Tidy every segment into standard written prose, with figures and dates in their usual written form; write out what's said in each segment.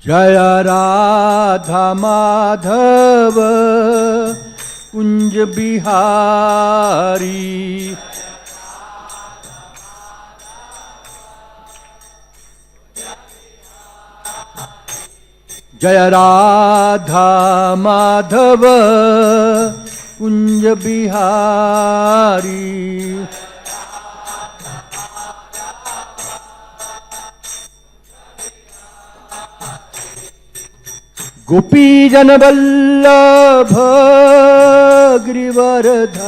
जय राधा माधव कुंज बिहारी। जय राधा माधव कुंज बिहारी। गोपी जन वल्लभ गिरिवरधारी।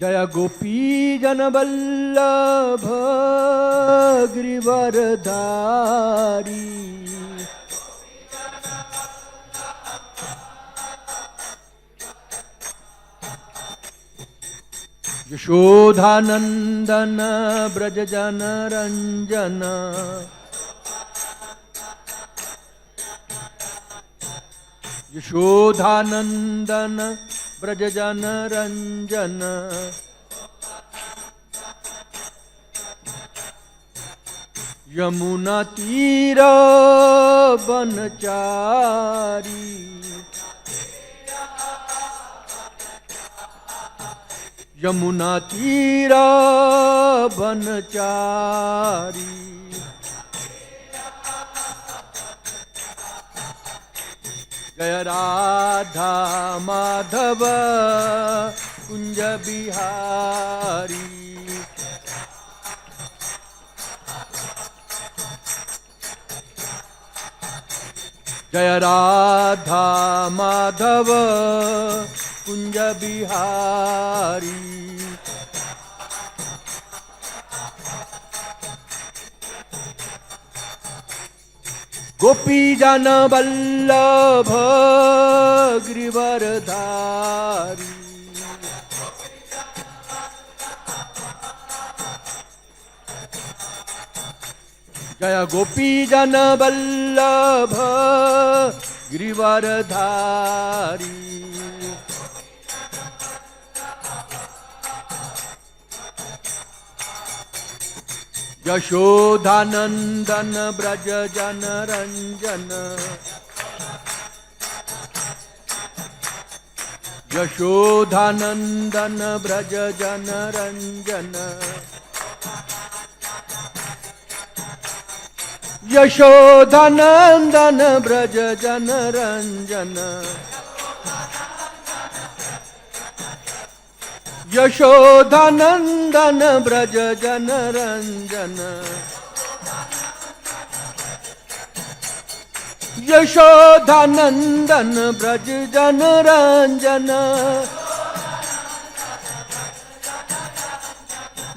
जय गोपी जन वल्लभ गिरिवरधारी। यशोधानंदन ब्रज जन रंजन। यशोधानंदन ब्रज जन रंजन। यमुना तीर बनचारी। यमुना तीर बनचारी। जय राधा माधव कुंज बिहारी। जय राधा माधव कुंज बिहारी। गोपी जन वल्लभ गिरिवरधारी। जय गोपी जन वल्लभ गिरिवरधारी। यशोधानंदन ब्रज जन रंजन। यशोधानंदन ब्रज जन रंजन। यशोधानंदन ब्रज जन रंजन। यशोधानंदन ब्रज जन रंजन। यशोधानंदन ब्रज जन रंजन।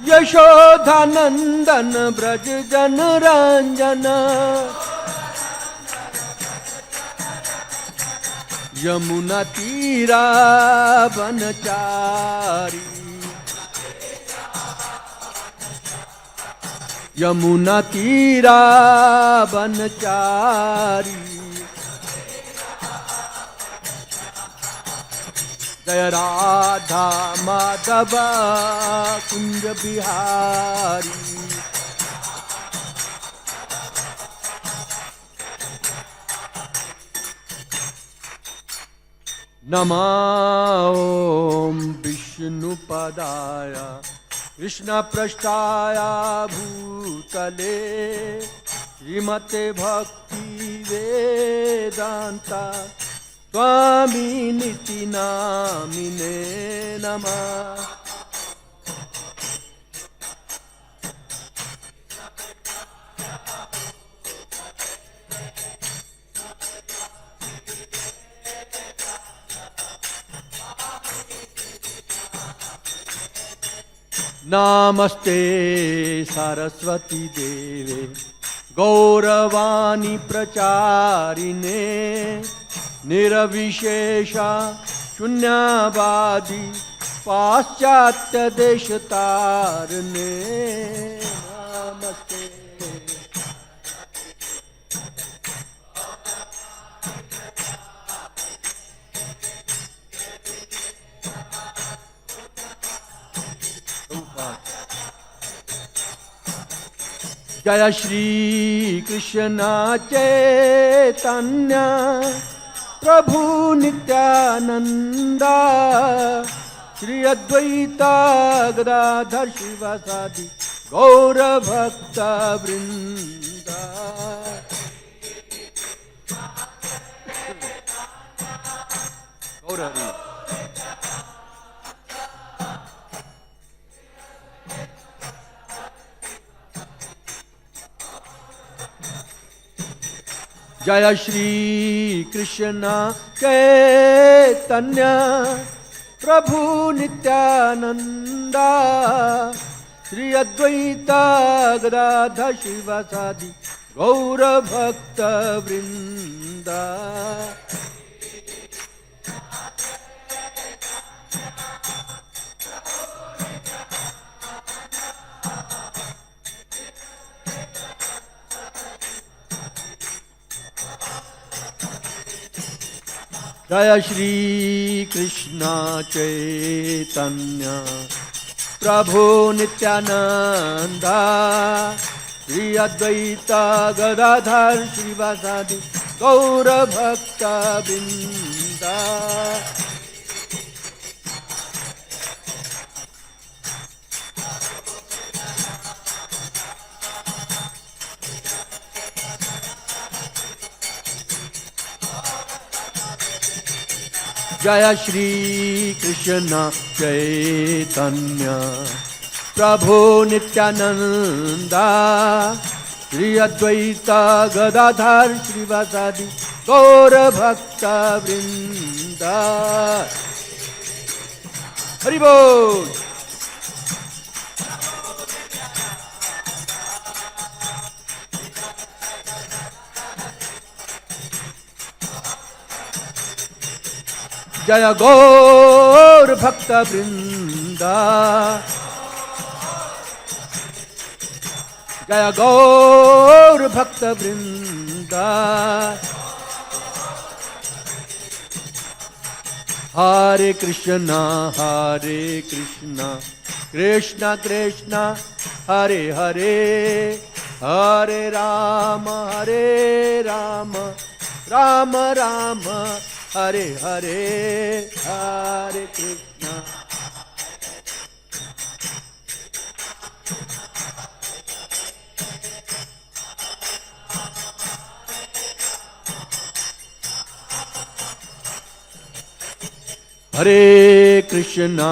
यशोधानंदन ब्रज जन रंजन। यमुना तीरा बनचारी। यमुना तीरा बनचारी। जय राधा माधव कुंज बिहारी। नमो विष्णुपदाय कृष्णपृष्ठाय भूतले श्रीमते भक्ति वेदांता स्वामिनिति नामिने नमः। नमस्ते सरस्वती देवे गौरवाणी प्रचारिणे निर्विशेष शून्यवादी पाश्चात्य देश तारने। नमस्ते। जय श्री कृष्ण चैतन्य प्रभु नित्यानंदा श्री अद्वैता गदाधर शिवासादि गौर भक्त वृंदा। गौर हरि। जय श्री कृष्ण चैतन्य प्रभु नित्यानंदा श्री अद्वैता गदाधर शिवासादि गौर भक्त वृंदा। जय श्री कृष्ण चैतन्य प्रभु नित्यानंदा श्री अद्वैता गदाधर श्रीवासादि गौर भक्त वृंदा। जय श्री कृष्ण चैतन्य प्रभु नित्यानंदा श्री अद्वैता गदाधर श्रीवासादि गौर भक्त वृंदा। हरि बोल। जय गौर भक्त वृंदा। जय गौर भक्त वृंदा। हरे कृष्णा कृष्णा कृष्णा हरे हरे हरे राम राम राम हरे हरे हरे कृष्णा। हरे कृष्णा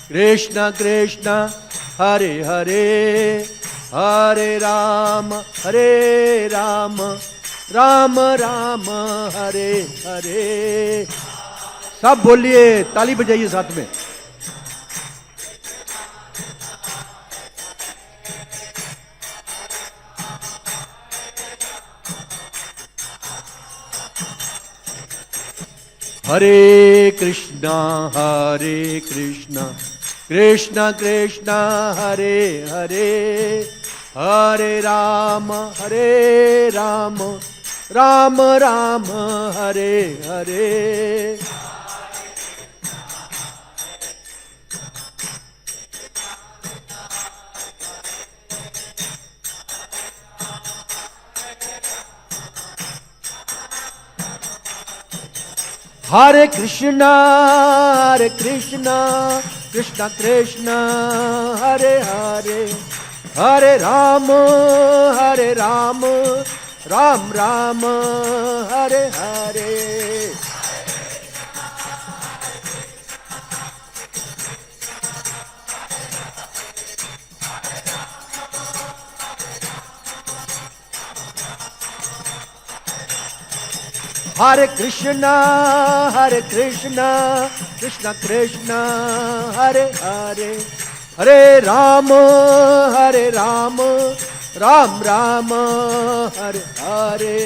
कृष्णा कृष्णा हरे हरे हरे राम राम राम हरे हरे। सब बोलिए, ताली बजाइए साथ में। हरे कृष्णा कृष्णा कृष्णा हरे हरे हरे राम राम राम हरे हरे। हरे कृष्णा कृष्णा कृष्णा हरे हरे हरे राम राम राम हरे हरे। हरे कृष्णा कृष्णा कृष्णा हरे हरे हरे राम राम राम हरे हरे।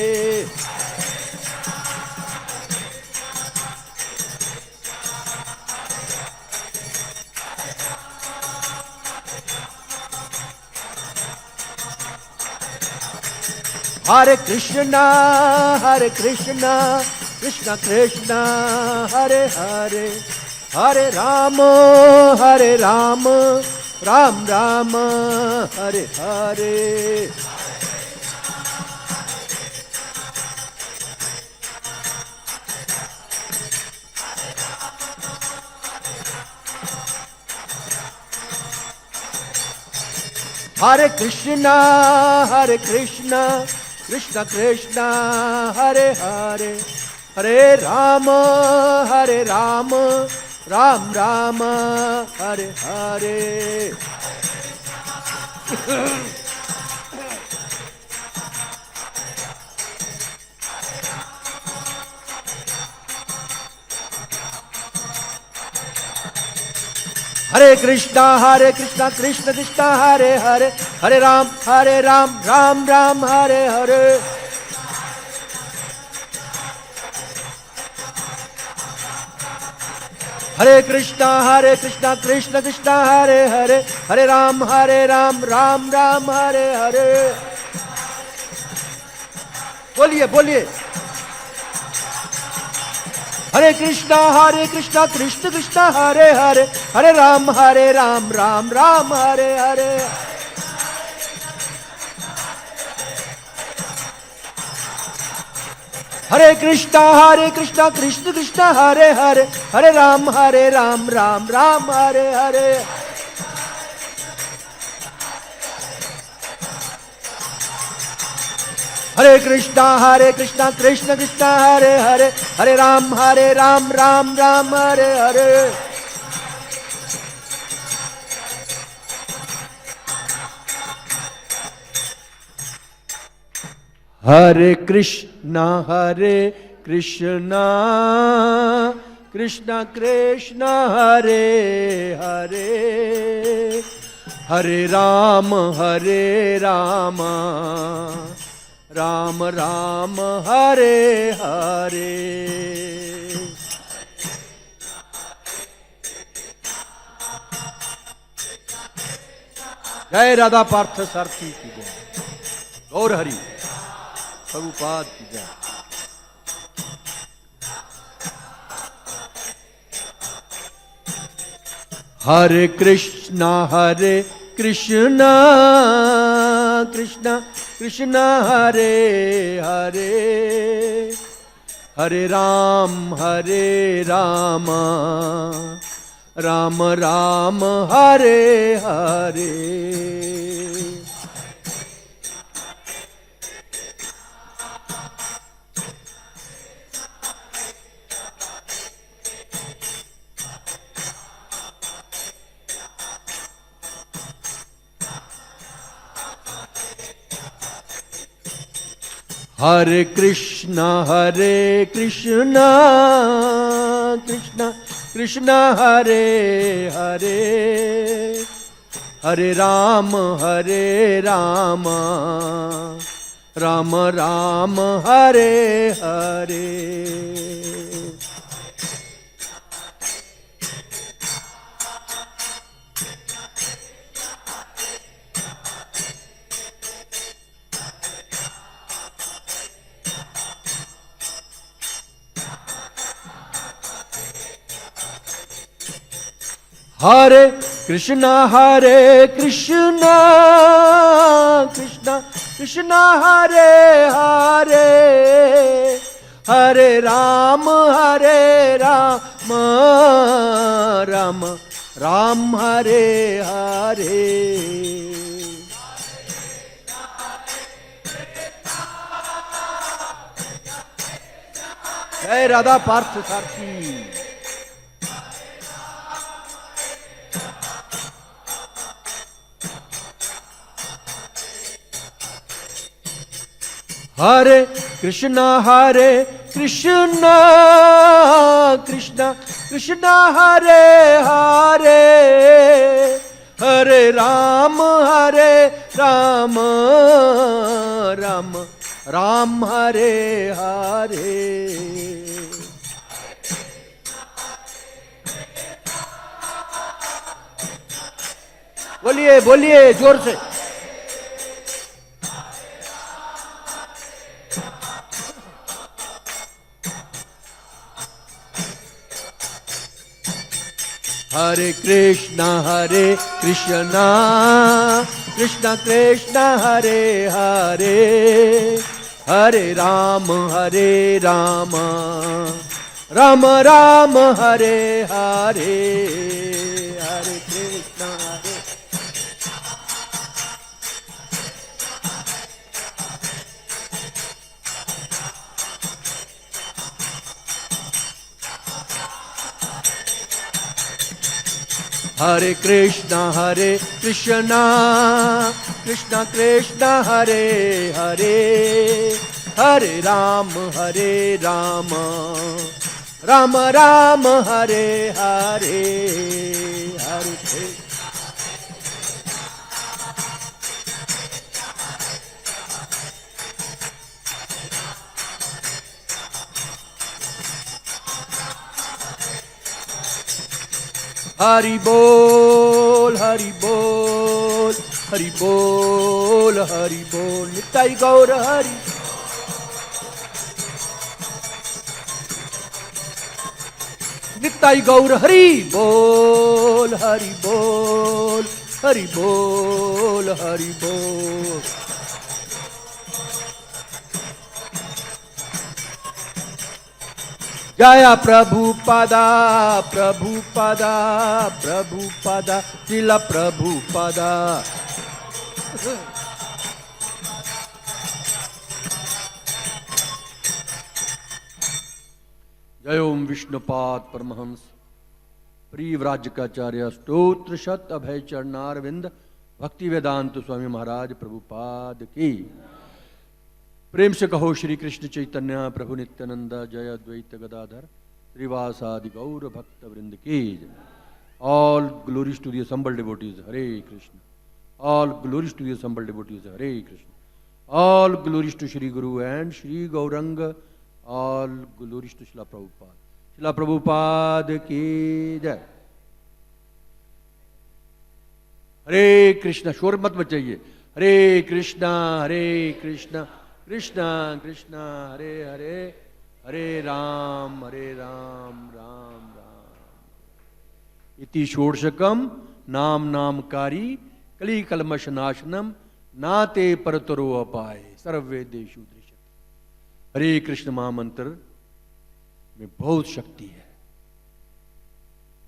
हरे कृष्णा कृष्णा कृष्णा हरे हरे हरे राम राम राम हरे हरे। हरे कृष्णा कृष्ण कृष्ण हरे हरे, हरे राम राम राम हरे हरे। हरे कृष्णा कृष्ण कृष्ण हरे हरे, हरे राम राम राम हरे हरे। हरे कृष्णा कृष्ण कृष्ण हरे हरे, हरे राम राम राम हरे हरे। बोलिए बोलिए। हरे कृष्णा कृष्ण कृष्ण हरे हरे, हरे राम राम राम हरे हरे। हरे कृष्णा कृष्ण कृष्ण हरे हरे, हरे राम राम राम हरे हरे। हरे कृष्णा कृष्ण कृष्ण हरे हरे, हरे राम राम राम हरे हरे। हरे कृष्णा कृष्ण कृष्ण हरे हरे, हरे राम राम राम हरे हरे। जय राधा पार्थ सारथी की जय, गौर हरि प्रभुपाद की जय। हरे कृष्णा कृष्ण कृष्ण हरे हरे, हरे राम राम राम हरे हरे। हरे कृष्णा कृष्ण कृष्ण हरे हरे, हरे राम राम राम हरे हरे। हरे कृष्ण कृष्ण कृष्ण हरे हरे, हरे राम राम राम हरे हरे। जय राधा पार्थ सारथी। हरे कृष्ण कृष्ण कृष्ण हरे हरे, हरे राम राम राम हरे हरे। बोलिए बोलिए जोर से। हरे कृष्णा कृष्णा कृष्णा हरे हरे, हरे राम राम राम हरे हरे, हरे कृष्णा हरे कृष्णा कृष्णा कृष्णा हरे हरे, हरे राम राम राम हरे हरे, हरे कृष्ण हरि बोल हरि बोल हरि बोल हरि बोल, निताई गौर हरि, निताई गौर हरि बोल हरि बोल हरि बोल हरि बोल। जय प्रभुपादा प्रभुपादा प्रभुपादा श्रील प्रभुपादा। जय ओम विष्णुपाद परमहंस प्रिव्राजकाचार्य स्तोत्र शत अभय चरणारविंद भक्ति वेदांत स्वामी महाराज प्रभुपाद की। प्रेम से कहो श्री कृष्ण चैतन्य प्रभु नित्यानंद जय अद्वैत गदाधर श्रीवासादि गौर भक्त वृंद की। All glories to the assembled devotees Hare Krishna, all glories to the assembled devotees Hare Krishna, all glories to Shri Guru and Shri Gauranga, all glories to Shrila Prabhupada, शिला प्रभुपाद की जय। हरे कृष्णा, शोर मत मचाइए, हरे कृष्णा कृष्णा कृष्णा हरे हरे, हरे राम राम राम। इति षोडशकम नाम नामकारी कली कलमश नाशनम नाते परतरो अपाय सर्ववेदेषु दृश्यते। हरे कृष्ण महामंत्र में बहुत शक्ति है।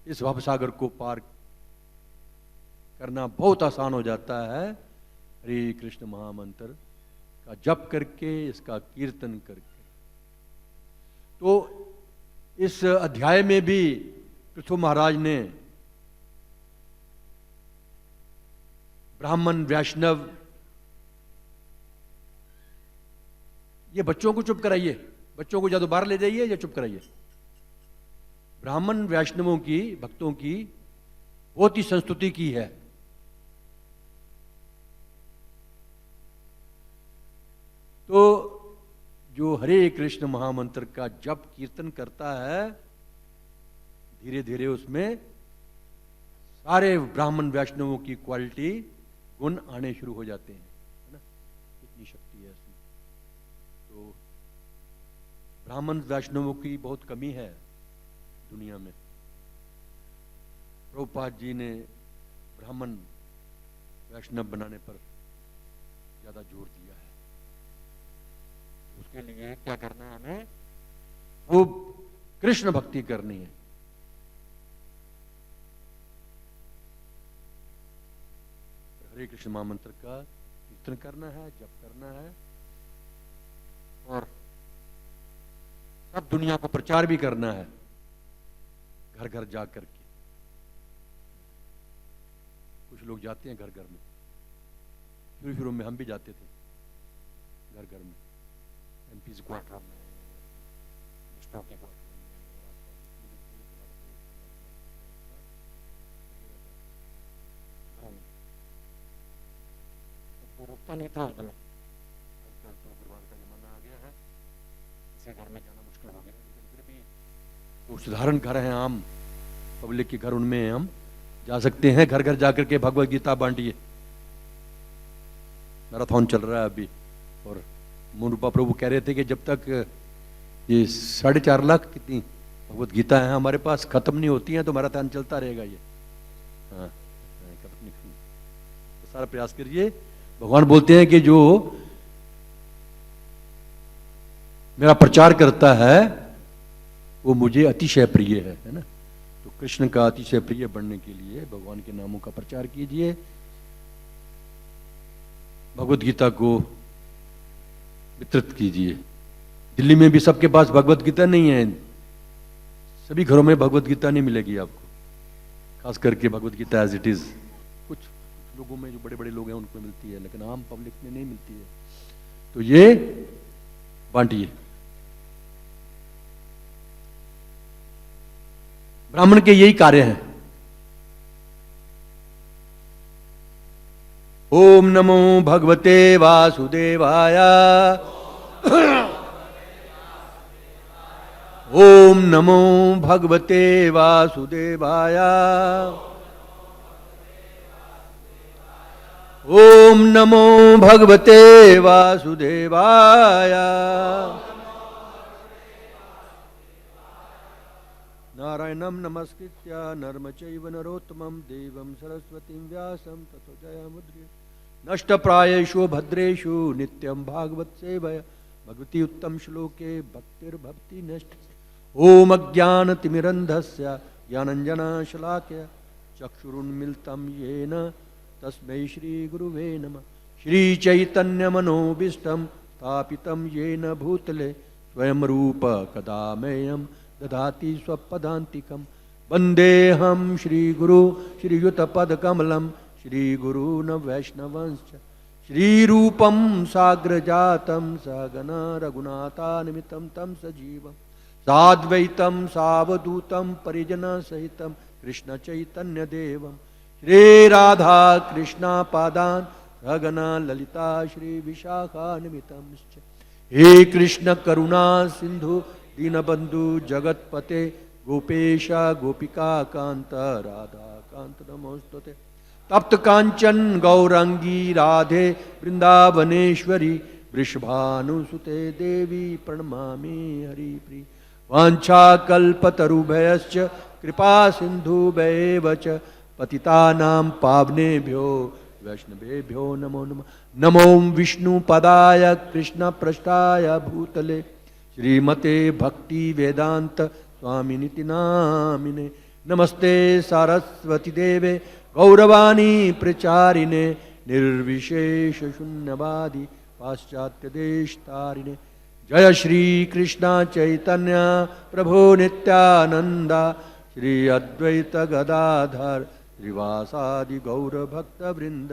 इस भवसागर को पार करना बहुत आसान हो जाता है हरे कृष्ण महामंत्र का जप करके, इसका कीर्तन करके। तो इस अध्याय में भी पृथु महाराज ने ब्राह्मण वैष्णव, ये बच्चों को चुप कराइए, बच्चों को या तो बाहर ले जाइए या चुप कराइए। ब्राह्मण वैष्णवों की, भक्तों की बहुत ही संस्तुति की है। तो जो हरे कृष्ण महामंत्र का जप कीर्तन करता है, धीरे धीरे उसमें सारे ब्राह्मण वैष्णवों की क्वालिटी गुण आने शुरू हो जाते हैं, है ना। इतनी शक्ति है इसमें। तो ब्राह्मण वैष्णवों की बहुत कमी है दुनिया में। प्रभुपाद जी ने ब्राह्मण वैष्णव बनाने पर ज्यादा जोर दिया है। उसके लिए क्या करना है हमें? वो कृष्ण भक्ति करनी है। हरे कृष्ण महामंत्र का कीर्तन करना है, जप करना है, और सब दुनिया को प्रचार भी करना है, घर घर जा करके। कुछ लोग जाते हैं घर घर में, शुरू में हम भी जाते थे घर घर में, एमपीज क्वार्टर में, स्टॉक के क्वार्टर में, रुकता नहीं था। आजकल तो परिवार का जमाना आ गया है, इसे घर में जाना मुश्किल हो गया। लेकिन फिर भी तो साधारण घर हैं, आम पब्लिक के घर, उनमें हम जा सकते हैं। घर घर जाकर के भगवत गीता बांटिए। मैराथन चल रहा है अभी, और मुनुपा प्रभु कह रहे थे कि जब तक ये 4.5 लाख कितनी भगवत गीता है हमारे पास खत्म नहीं होती हैं, तो मैराथन चलता रहेगा ये। हाँ, कपट नहीं करना। तो सारा प्रयास करिए। भगवान बोलते हैं कि जो मेरा प्रचार करता है वो मुझे अतिशय प्रिय है ना। तो कृष्ण का अतिशय प्रिय बनने के लिए भगवान के नामों का प्रचार कीजिए, भगवत गीता को वितरित कीजिए। दिल्ली में भी सबके पास भगवत गीता नहीं है, सभी घरों में भगवत गीता नहीं मिलेगी आपको, खास करके Bhagavad Gita as it is. कुछ लोगों में जो बड़े बड़े लोग हैं उनको मिलती है, लेकिन आम पब्लिक में नहीं मिलती है। तो ये बांटिए। ब्राह्मण के यही कार्य हैं। ओम नमो भगवते वासुदेवाय। ओम नमो भगवते वासुदेवाय। ओम नमो भगवते वासुदेवाय। नारायणं नमस्कृत्य नरं चैव नरोत्तमं देवं सरस्वतीं व्यासं ततो जयमुद्रिये। नष्टप्रायेषु भद्रेषु नित्यं भागवत सेवया भगवती उत्तम श्लोके भक्तिर्भवति नष्ट। ओम अज्ञानतिमिरन्धस्य ज्ञानञ्जनशलाकया चक्षुरुन्मिलितं येन तस्मै श्रीगुरुवे नमः। श्रीचैतन्यमनोभीष्टं स्थापितं येन भूतले स्वयं रूप कदा मह्यं ददाति स्वपदान्तिकं। वन्देऽहं श्रीगुरु श्रीयुतपदकमलं श्रीगुरून् वैष्णवंश्च। श्रीरूपं साग्रजातं सहगना रघुनाथान्वितं तं सजीवं साद्वैतं सावधूतं परिजनसहितं कृष्णचैतन्यदेवं श्रीराधा कृष्णपादान् सहगना ललिता श्रीविशाखान्वितंश्च। हे कृष्ण करुणा सिंधु दीनबंधु जगतपते गोपेश गोपिका कांत राधा कांत नमोस्तुते। तप्त कांचन गौरांगी राधे वृंदावनेश्वरी वृषभानुसुते देवी प्रणमामि हरिप्रिय। वाञ्छाकल्पतरुभ्यश्च कृपा सिन्धुभ्येव च पतितानां पावनेभ्यो वैष्णवेभ्यो नमो नमः। नमो विष्णुपदाय कृष्णपृष्ठाय भूतले श्रीमते भक्ति वेदांत स्वामिनिति नामिने। नमस्ते सारस्वती देवे गौरवाणी प्रचारिणे निर्विशेष शून्यवादी पाश्चात्य देश तारिणे। जय श्री कृष्ण चैतन्य प्रभु नित्यानंद श्री अद्वैत गदाधर श्रीवासादि गौर भक्त वृंद।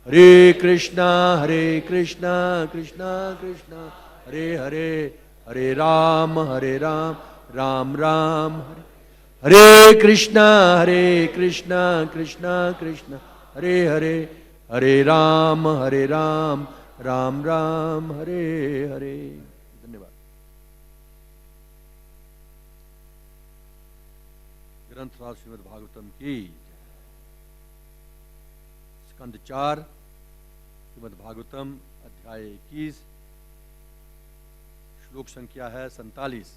हरे कृष्णा कृष्णा कृष्णा हरे हरे हरे राम राम राम हरे हरे कृष्णा कृष्णा कृष्णा हरे हरे हरे राम राम राम हरे हरे। धन्यवाद। ग्रंथ राज श्रीमद् भागवतम की स्कंद 4 श्रीमद् भागवतम अध्याय 21 श्लोक संख्या है 47।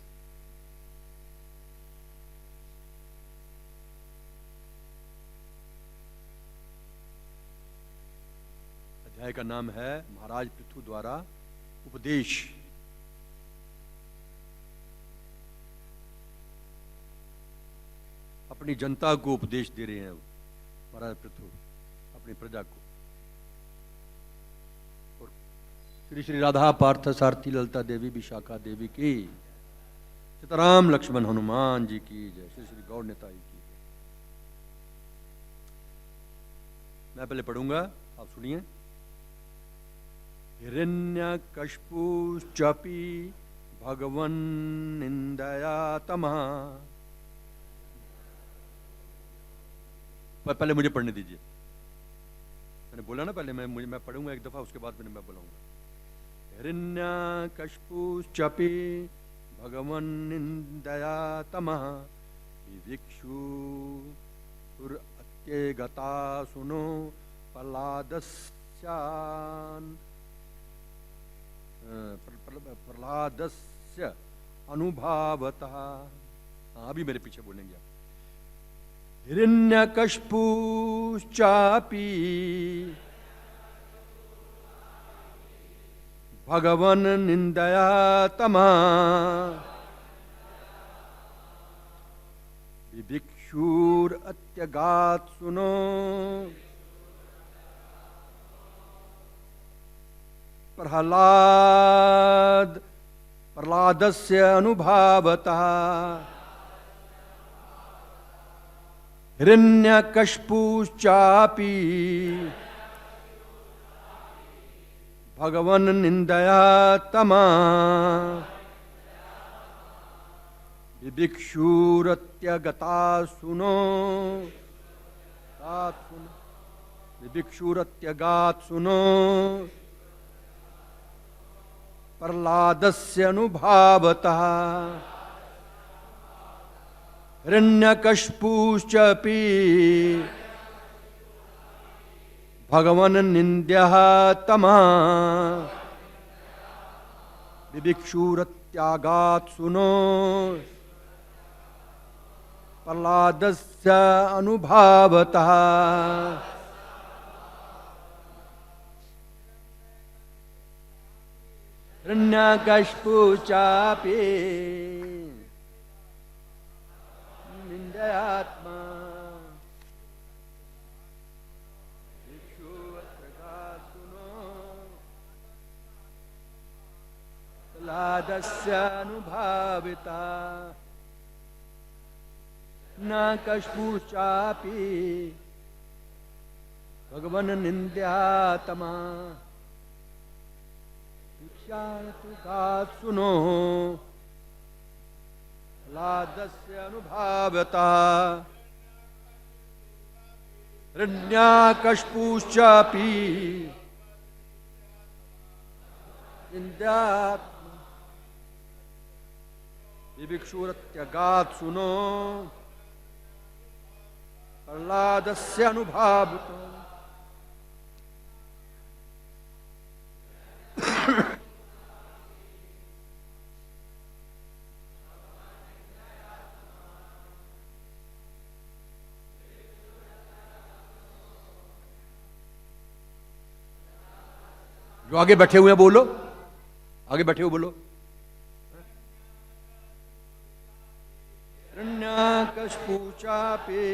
अध्याय का नाम है महाराज पृथु द्वारा उपदेश। अपनी जनता को उपदेश दे रहे हैं महाराज पृथु अपनी प्रजा को। और श्री श्री राधा पार्थ सारथी ललिता देवी विशाखा देवी की, सीताराम लक्ष्मण हनुमान जी की जय, श्री श्री गौर नेताई की। मैं पहले पढ़ूंगा, आप सुनिए। हिरण्यकश्यपुश्चपि भगवन् निंदया तमः। पहले मुझे पढ़ने दीजिए। मैंने बोला ना पहले मैं पढ़ूंगा एक दफा, उसके बाद मैं बोलूंगा। हिरण्यकश्यपुश्चपि भगवन् निंदया तमः विविक्षुरत्यगता सुनो प्रह्लादस्य अनुभावतः। अभी मेरे पीछे बोलेंगे आप। हिरण्यकश्यपुश्चापि भगवन् निन्दया तमा विभिक्षुरत्यगात् सुनो प्रह्लादस्य अनुभावतः हिरण्यकश्यपुश्चापि भगवन् निन्दया तमा विभिक्षुरत्यगता सुनो विभिक्षुरत्यगात् सुनो प्रह्लादस्य अनुभावतः हिरण्यकश्यपुश्चापि भगवन् निन्द्यः तमा विभिक्षुरत्यागात् सुनो प्रह्लादस्य अनुभावतः हिरण्यकश्यपुश्चापि निन्दयात्मा प्रह्लादस्य अनुभाविता न कश्यपुश्चापि भगवन् निन्द्यात्मा भिक्षार्थिगात् सुनो प्रह्लादस्य अनुभाविता हिरण्यकश्यपुश्चापि निन्द्यात्मा विभिक्षुरत्यगात् सुनो प्रह्लादस्य अनुभाविता जो आगे बैठे हुए हैं बोलो, आगे बैठे हुए बोलो। हिरण्यकश्यपुश्चापि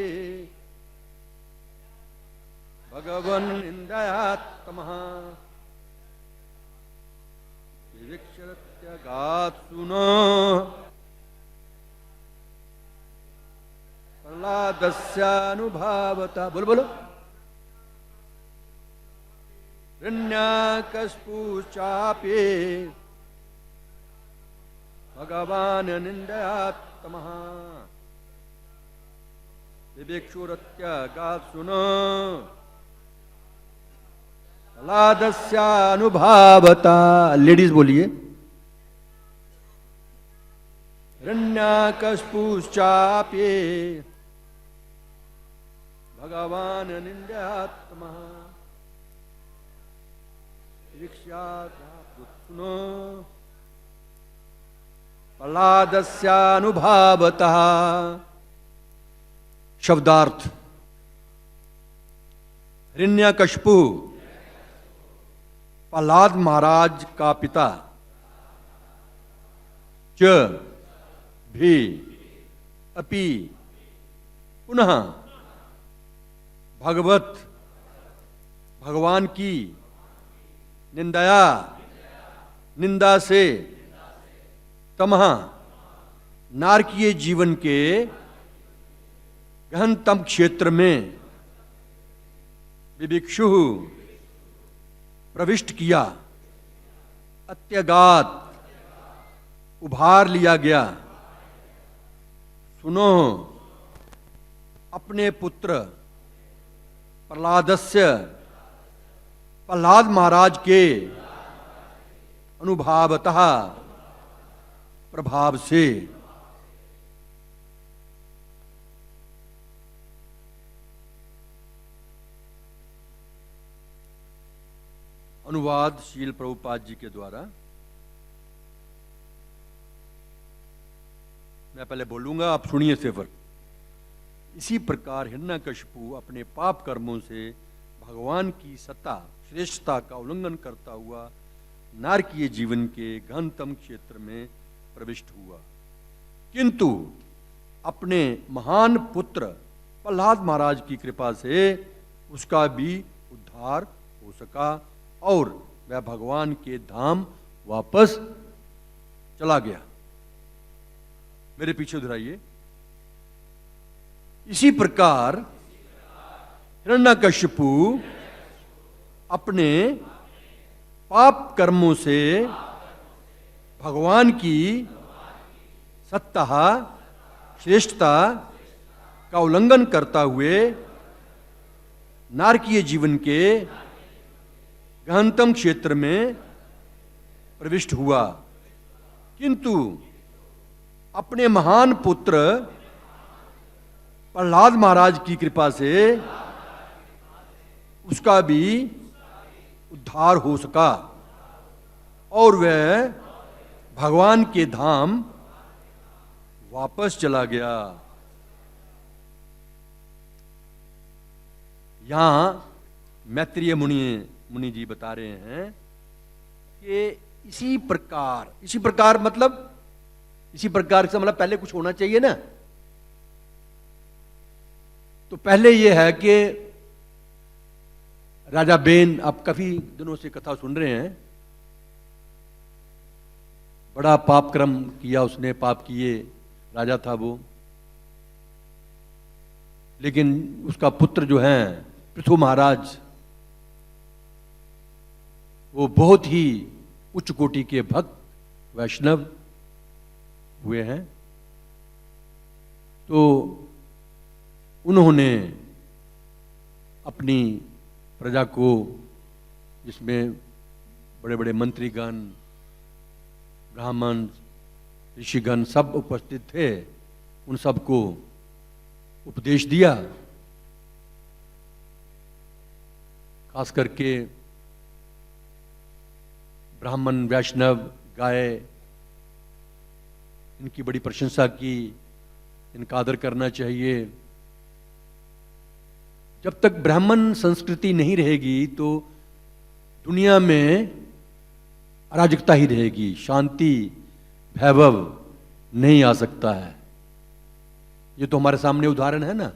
भगवन् निन्दयात्मः विभिक्षुरत्यगात् सुनो प्रह्लादस्य अनुभावता। बोलो बोलो। हिरण्यकश्यपुश्चापि भगवान् निन्दयात्मः विभिक्षुरत्यगात् सुनो प्रह्लादस्य अनुभावता। लेडीज बोलिए। हिरण्यकश्यपुश्चापि भगवान् निन्दयात्मः विभिक्षुरत्यगात् प्रह्लादस्य अनुभावतः। शब्दार्थ। हिरण्यकश्यपु प्रह्लाद महाराज का पिता, च भी अपि पुनः भगवत भगवान की निंदया निंदा से तमह नारकीय जीवन के गहनतम क्षेत्र में विभिक्षु प्रविष्ट किया, अत्यगात उभार लिया गया। सुनो अपने पुत्र प्रह्लादस्य प्रह्लाद महाराज के अनुभावतः प्रभाव से। अनुवाद शील प्रभुपाद जी के द्वारा। मैं पहले बोलूंगा, आप सुनिए सेवर। इसी प्रकार हिरण्यकशिपु अपने पाप कर्मों से भगवान की सत्ता श्रेष्ठता का उल्लंघन करता हुआ नारकीय जीवन के गहनतम क्षेत्र में प्रविष्ट हुआ, किंतु अपने महान पुत्र प्रहलाद महाराज की कृपा से उसका भी उद्धार हो सका और वह भगवान के धाम वापस चला गया। मेरे पीछे दोहराइए। इसी प्रकार हिरण्यकशिपु अपने पाप कर्मों से भगवान की सत्ता श्रेष्ठता का उल्लंघन करता हुए नारकीय जीवन के गहनतम क्षेत्र में प्रविष्ट हुआ, किंतु अपने महान पुत्र प्रहलाद महाराज की कृपा से उसका भी उद्धार हो सका और वह भगवान के धाम वापस चला गया। यहां मैत्रेय मुनि जी बता रहे हैं कि इसी प्रकार मतलब इसी प्रकार से मतलब पहले कुछ होना चाहिए ना। तो पहले यह है कि राजा बेन, आप काफी दिनों से कथा सुन रहे हैं, बड़ा पाप कर्म किया उसने, पाप किए, राजा था वो। लेकिन उसका पुत्र जो है पृथु महाराज, वो बहुत ही उच्च कोटि के भक्त वैष्णव हुए हैं। तो उन्होंने अपनी प्रजा को, जिसमें बड़े बड़े मंत्रीगण, ब्राह्मण, ऋषिगण सब उपस्थित थे, उन सबको उपदेश दिया। खास करके ब्राह्मण वैष्णव गाय, इनकी बड़ी प्रशंसा की, इनका आदर करना चाहिए। जब तक ब्राह्मण संस्कृति नहीं रहेगी तो दुनिया में अराजकता ही रहेगी, शांति वैभव नहीं आ सकता है। ये तो हमारे सामने उदाहरण है ना।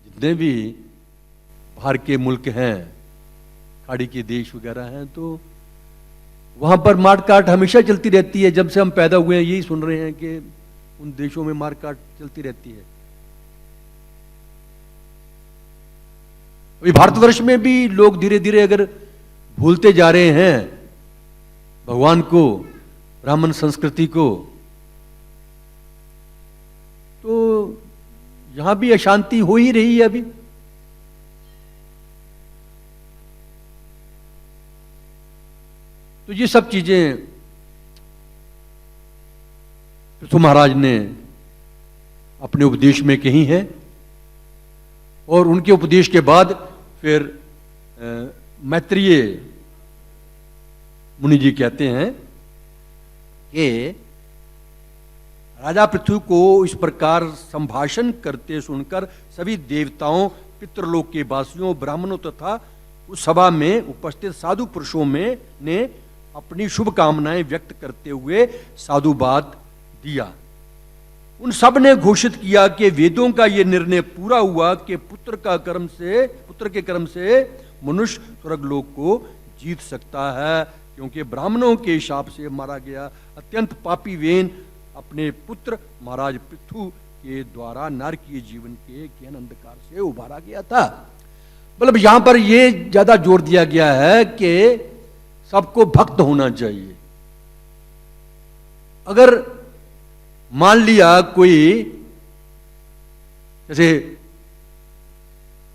जितने भी बाहर के मुल्क हैं, खाड़ी के देश वगैरह हैं, तो वहां पर मारकाट हमेशा चलती रहती है। जब से हम पैदा हुए हैं यही सुन रहे हैं कि उन देशों में मारकाट चलती रहती है। अभी भारतवर्ष में भी लोग धीरे धीरे अगर भूलते जा रहे हैं भगवान को, ब्राह्मण संस्कृति को, तो यहां भी अशांति हो ही रही है अभी। तो ये सब चीजें पृथु महाराज ने अपने उपदेश में कही हैं, और उनके उपदेश के बाद फिर मैत्रेय मुनि जी कहते हैं कि राजा पृथु को इस प्रकार संभाषण करते सुनकर सभी देवताओं, पितृलोक के वासियों, ब्राह्मणों तथा उस सभा में उपस्थित साधु पुरुषों में ने अपनी शुभ कामनाएं व्यक्त करते हुए साधुवाद दिया। उन सब ने घोषित किया कि वेदों का यह निर्णय पूरा हुआ कि पुत्र के कर्म से मनुष्य स्वर्गलोक को जीत सकता है, क्योंकि ब्राह्मणों के शाप से मारा गया अत्यंत पापी वेन अपने पुत्र महाराज पृथु के द्वारा नारकीय जीवन के ज्ञान अंधकार से उबारा गया था। मतलब यहां पर यह ज्यादा जोर दिया गया है कि सबको भक्त होना चाहिए। अगर मान लिया कोई, जैसे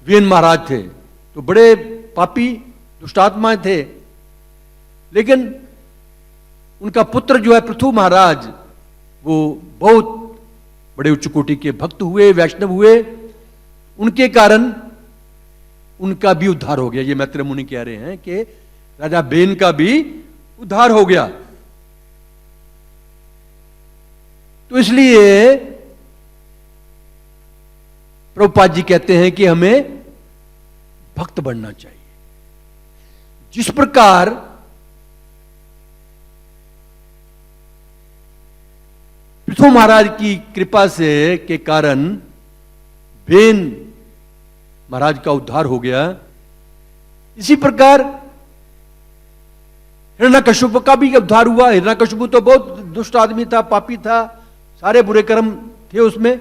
वेन महाराज थे तो बड़े पापी दुष्टात्माएं थे, लेकिन उनका पुत्र जो है पृथु महाराज, वो बहुत बड़े उच्च कोटि के भक्त हुए, वैष्णव हुए, उनके कारण उनका भी उद्धार हो गया। ये मैत्रेय मुनि कह रहे हैं कि राजा बेन का भी उद्धार हो गया। तो इसलिए प्रभुपाद जी कहते हैं कि हमें भक्त बनना चाहिए। जिस प्रकार पृथु महाराज की कृपा से के कारण बेन महाराज का उद्धार हो गया, इसी प्रकार हिरण्यकश्यप का भी उद्धार हुआ। हिरण्यकश्यप तो बहुत दुष्ट आदमी था, पापी था, सारे बुरे कर्म थे उसमें,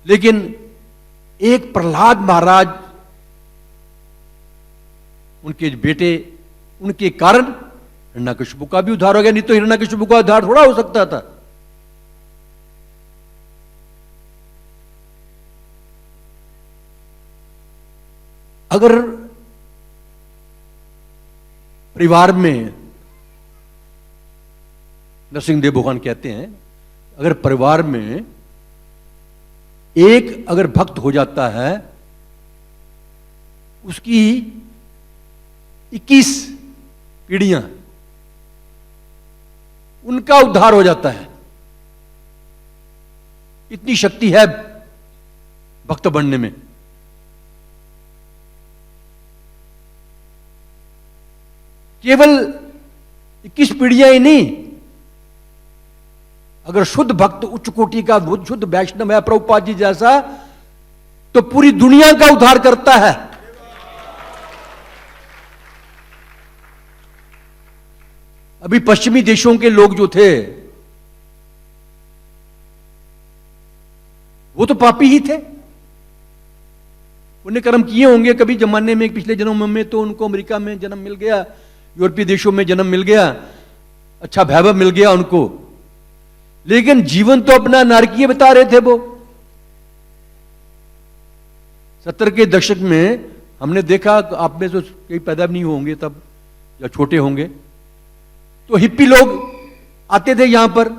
लेकिन एक प्रहलाद महाराज उनके बेटे, उनके कारण हिरण्यकश्यप का भी उद्धार हो गया। नहीं तो हिरण्यकश्यप का उद्धार थोड़ा हो सकता था। अगर परिवार में, नरसिंहदेव भगवान कहते हैं, अगर परिवार में एक अगर भक्त हो जाता है, उसकी 21 पीढ़ियां, उनका उद्धार हो जाता है। इतनी शक्ति है भक्त बनने में। केवल 21 पीढ़ियां ही नहीं, अगर शुद्ध भक्त, उच्च कोटि का शुद्ध वैष्णव है प्रभुपाद जी जैसा, तो पूरी दुनिया का उद्धार करता है। अभी पश्चिमी देशों के लोग जो थे वो तो पापी ही थे। उन्हें कर्म किए होंगे कभी जमाने में, पिछले जन्म में, तो उनको अमेरिका में जन्म मिल गया, यूरोपीय देशों में जन्म मिल गया, अच्छा वैभव मिल गया उनको, लेकिन जीवन तो अपना नारकीय बता रहे थे वो। 70 के दशक में हमने देखा, आप में तो कई पैदा नहीं होंगे तब या छोटे होंगे, तो हिप्पी लोग आते थे यहां पर,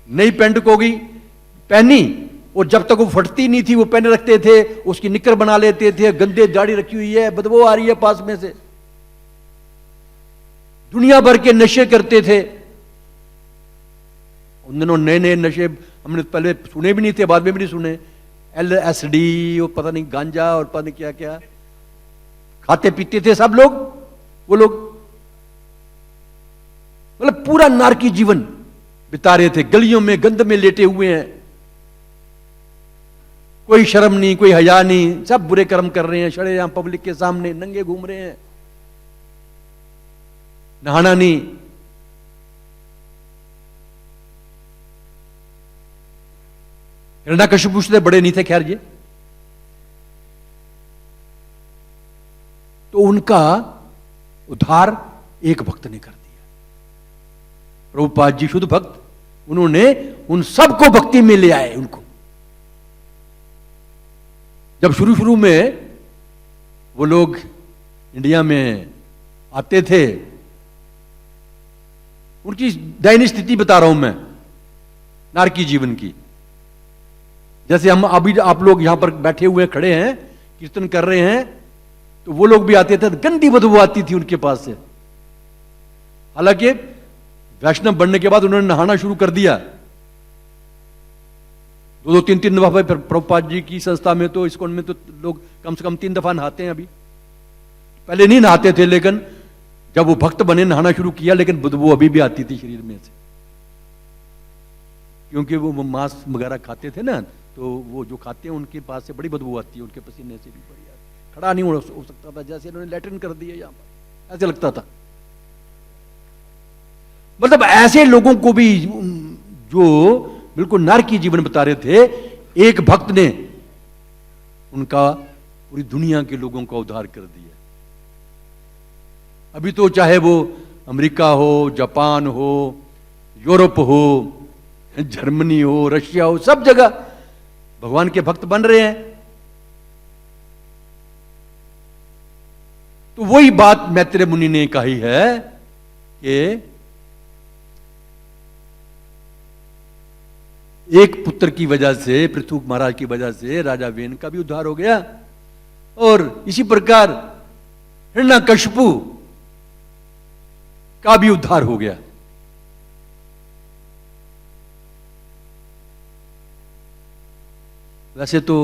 नई पैंट को गई पहनी, और जब तक वो फटती नहीं थी वो पहने रखते थे, उसकी निक्कर बना लेते थे, गंदे दाढ़ी रखी हुई है, बदबू आ रही है पास में से, दुनिया भर के नशे करते थे। उन दिनों नए नए नशे हमने पहले सुने भी नहीं थे, बाद में भी नहीं सुने, LSD और पता नहीं गांजा और पता नहीं क्या क्या खाते पीते थे सब लोग, वो लोग मतलब पूरा नारकी जीवन बिता रहे थे, गलियों में गंद में लेटे हुए हैं, कोई शर्म नहीं, कोई हया नहीं, सब बुरे कर्म कर रहे हैं, शरेआम पब्लिक के सामने नंगे घूम रहे हैं, नहाना नहीं। हिरण्यकश्यप से बड़े नहीं थे खैर ये, तो उनका उद्धार एक भक्त ने कर दिया, प्रभुपाद जी शुद्ध भक्त, उन्होंने उन सबको भक्ति में ले आए। उनको जब शुरू शुरू में वो लोग इंडिया में आते थे, उनकी दयनीय स्थिति बता रहा हूं मैं नारकी जीवन की। जैसे हम अभी आप लोग यहां पर बैठे हुए खड़े हैं, कीर्तन कर रहे हैं, तो वो लोग भी आते थे, गंदी बदबू आती थी उनके पास से। हालांकि वैष्णव बनने के बाद उन्होंने नहाना शुरू कर दिया, 2-3 दफा। प्रभुपाद जी की संस्था में तो, इस्कॉन में तो लोग कम से कम 3 दफा नहाते हैं। अभी पहले नहीं नहाते थे, लेकिन जब वो भक्त बने नहाना शुरू किया, लेकिन बदबू अभी भी आती थी शरीर में से, क्योंकि वो मांस वगैरह खाते थे ना, तो वो जो खाते हैं उनके पास से बड़ी बदबू आती है, उनके पसीने से भी बड़ी आती है। खड़ा नहीं हो सकता था, जैसे इन्होंने लैट्रिन कर दिया यहां पर, ऐसे लगता था। मतलब ऐसे लोगों को भी जो बिल्कुल नारकी जीवन बता रहे थे, एक भक्त ने उनका पूरी दुनिया के लोगों का उद्धार कर दिया। अभी तो चाहे वो अमेरिका हो, जापान हो, यूरोप हो, जर्मनी हो, रशिया हो, सब जगह भगवान के भक्त बन रहे हैं। तो वही बात मैत्रेय मुनि ने कही है कि एक पुत्र की वजह से, पृथु महाराज की वजह से राजा वेन का भी उद्धार हो गया, और इसी प्रकार हिरण्यकश्यप का भी उद्धार हो गया। वैसे तो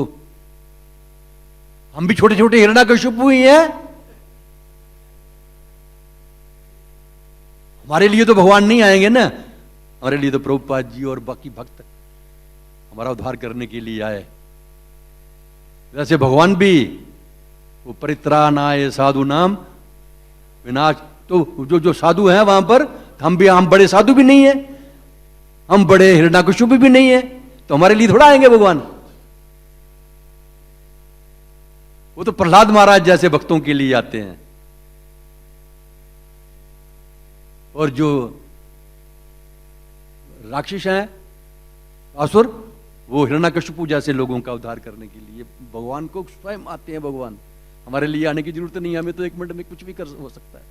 हम भी छोटे छोटे हिरण्यकशिपु ही हैं। हमारे लिए तो भगवान नहीं आएंगे ना, हमारे लिए तो प्रभुपाद जी और बाकी भक्त हमारा उद्धार करने के लिए आए। वैसे भगवान भी वो परित्राणाय साधु नाम विनाश, तो जो जो साधु हैं वहां पर, हम बड़े साधु भी नहीं है, हम बड़े हिरण्यकशिपु भी नहीं है, तो हमारे लिए थोड़ा आएंगे भगवान। वो तो प्रहलाद महाराज जैसे भक्तों के लिए आते हैं। और जो राक्षस हैं, असुर, वो हिरण्यकशिपु जैसे लोगों का उद्धार करने के लिए भगवान को स्वयं आते हैं। भगवान हमारे लिए आने की जरूरत नहीं है, हमें तो 1 मिनट में कुछ भी हो सकता है।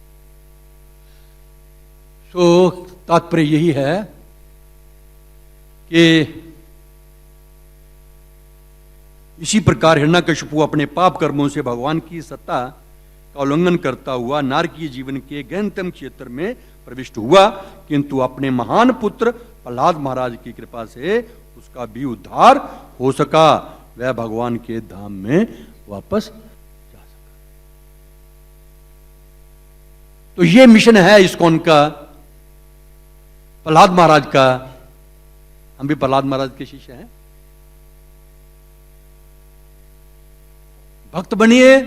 तो तात्पर्य यही है कि इसी प्रकार हिरण्यकशिपु अपने पाप कर्मों से भगवान की सत्ता का उल्लंघन करता हुआ नारकीय जीवन के गहनतम क्षेत्र में प्रविष्ट हुआ, किंतु अपने महान पुत्र प्रहलाद महाराज की कृपा से उसका भी उद्धार हो सका, वह भगवान के धाम में वापस जा सका। तो ये मिशन है इस्कॉन का, प्रहलाद महाराज का। हम भी प्रहलाद महाराज के शिष्य हैं। भक्त बनिए,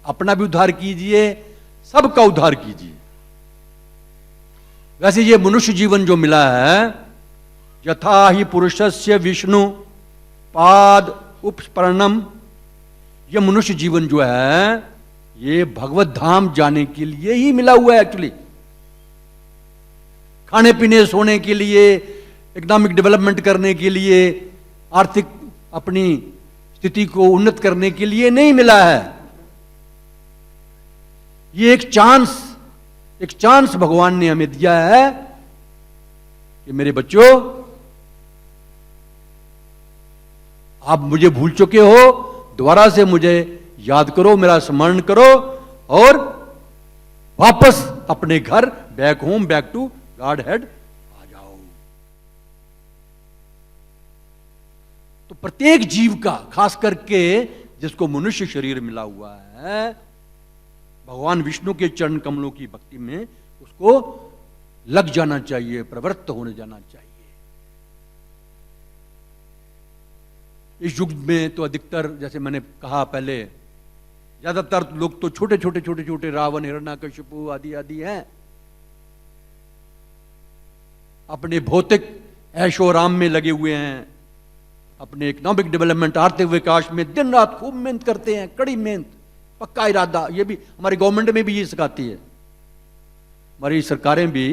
अपना भी उद्धार कीजिए, सबका उद्धार कीजिए। वैसे ये मनुष्य जीवन जो मिला है, यथा ही पुरुषस्य विष्णु पाद उपस्पर्णम, ये मनुष्य जीवन जो है ये भगवत धाम जाने के लिए ही मिला हुआ है। एक्चुअली खाने पीने सोने के लिए, इकोनॉमिक डेवलपमेंट करने के लिए, आर्थिक अपनी स्थिति को उन्नत करने के लिए नहीं मिला है। ये एक चांस भगवान ने हमें दिया है कि मेरे बच्चों, आप मुझे भूल चुके हो, दोबारा से मुझे याद करो, मेरा स्मरण करो और वापस अपने घर, back home, back to Godhead आ जाओ। तो प्रत्येक जीव का, खास करके जिसको मनुष्य शरीर मिला हुआ है, भगवान विष्णु के चरण कमलों की भक्ति में उसको लग जाना चाहिए, प्रवृत्त होने जाना चाहिए। इस युग में तो अधिकतर, जैसे मैंने कहा पहले, ज्यादातर लोग तो छोटे छोटे रावण, हिरण्यकशिपु आदि आदि हैं। अपने भौतिक ऐशो आराम में लगे हुए हैं, अपने इकोनॉमिक डेवलपमेंट, आर्थिक विकास में दिन रात खूब मेहनत करते हैं, कड़ी मेहनत, पक्का इरादा। ये भी हमारी गवर्नमेंट में भी ये सिखाती है, हमारी सरकारें भी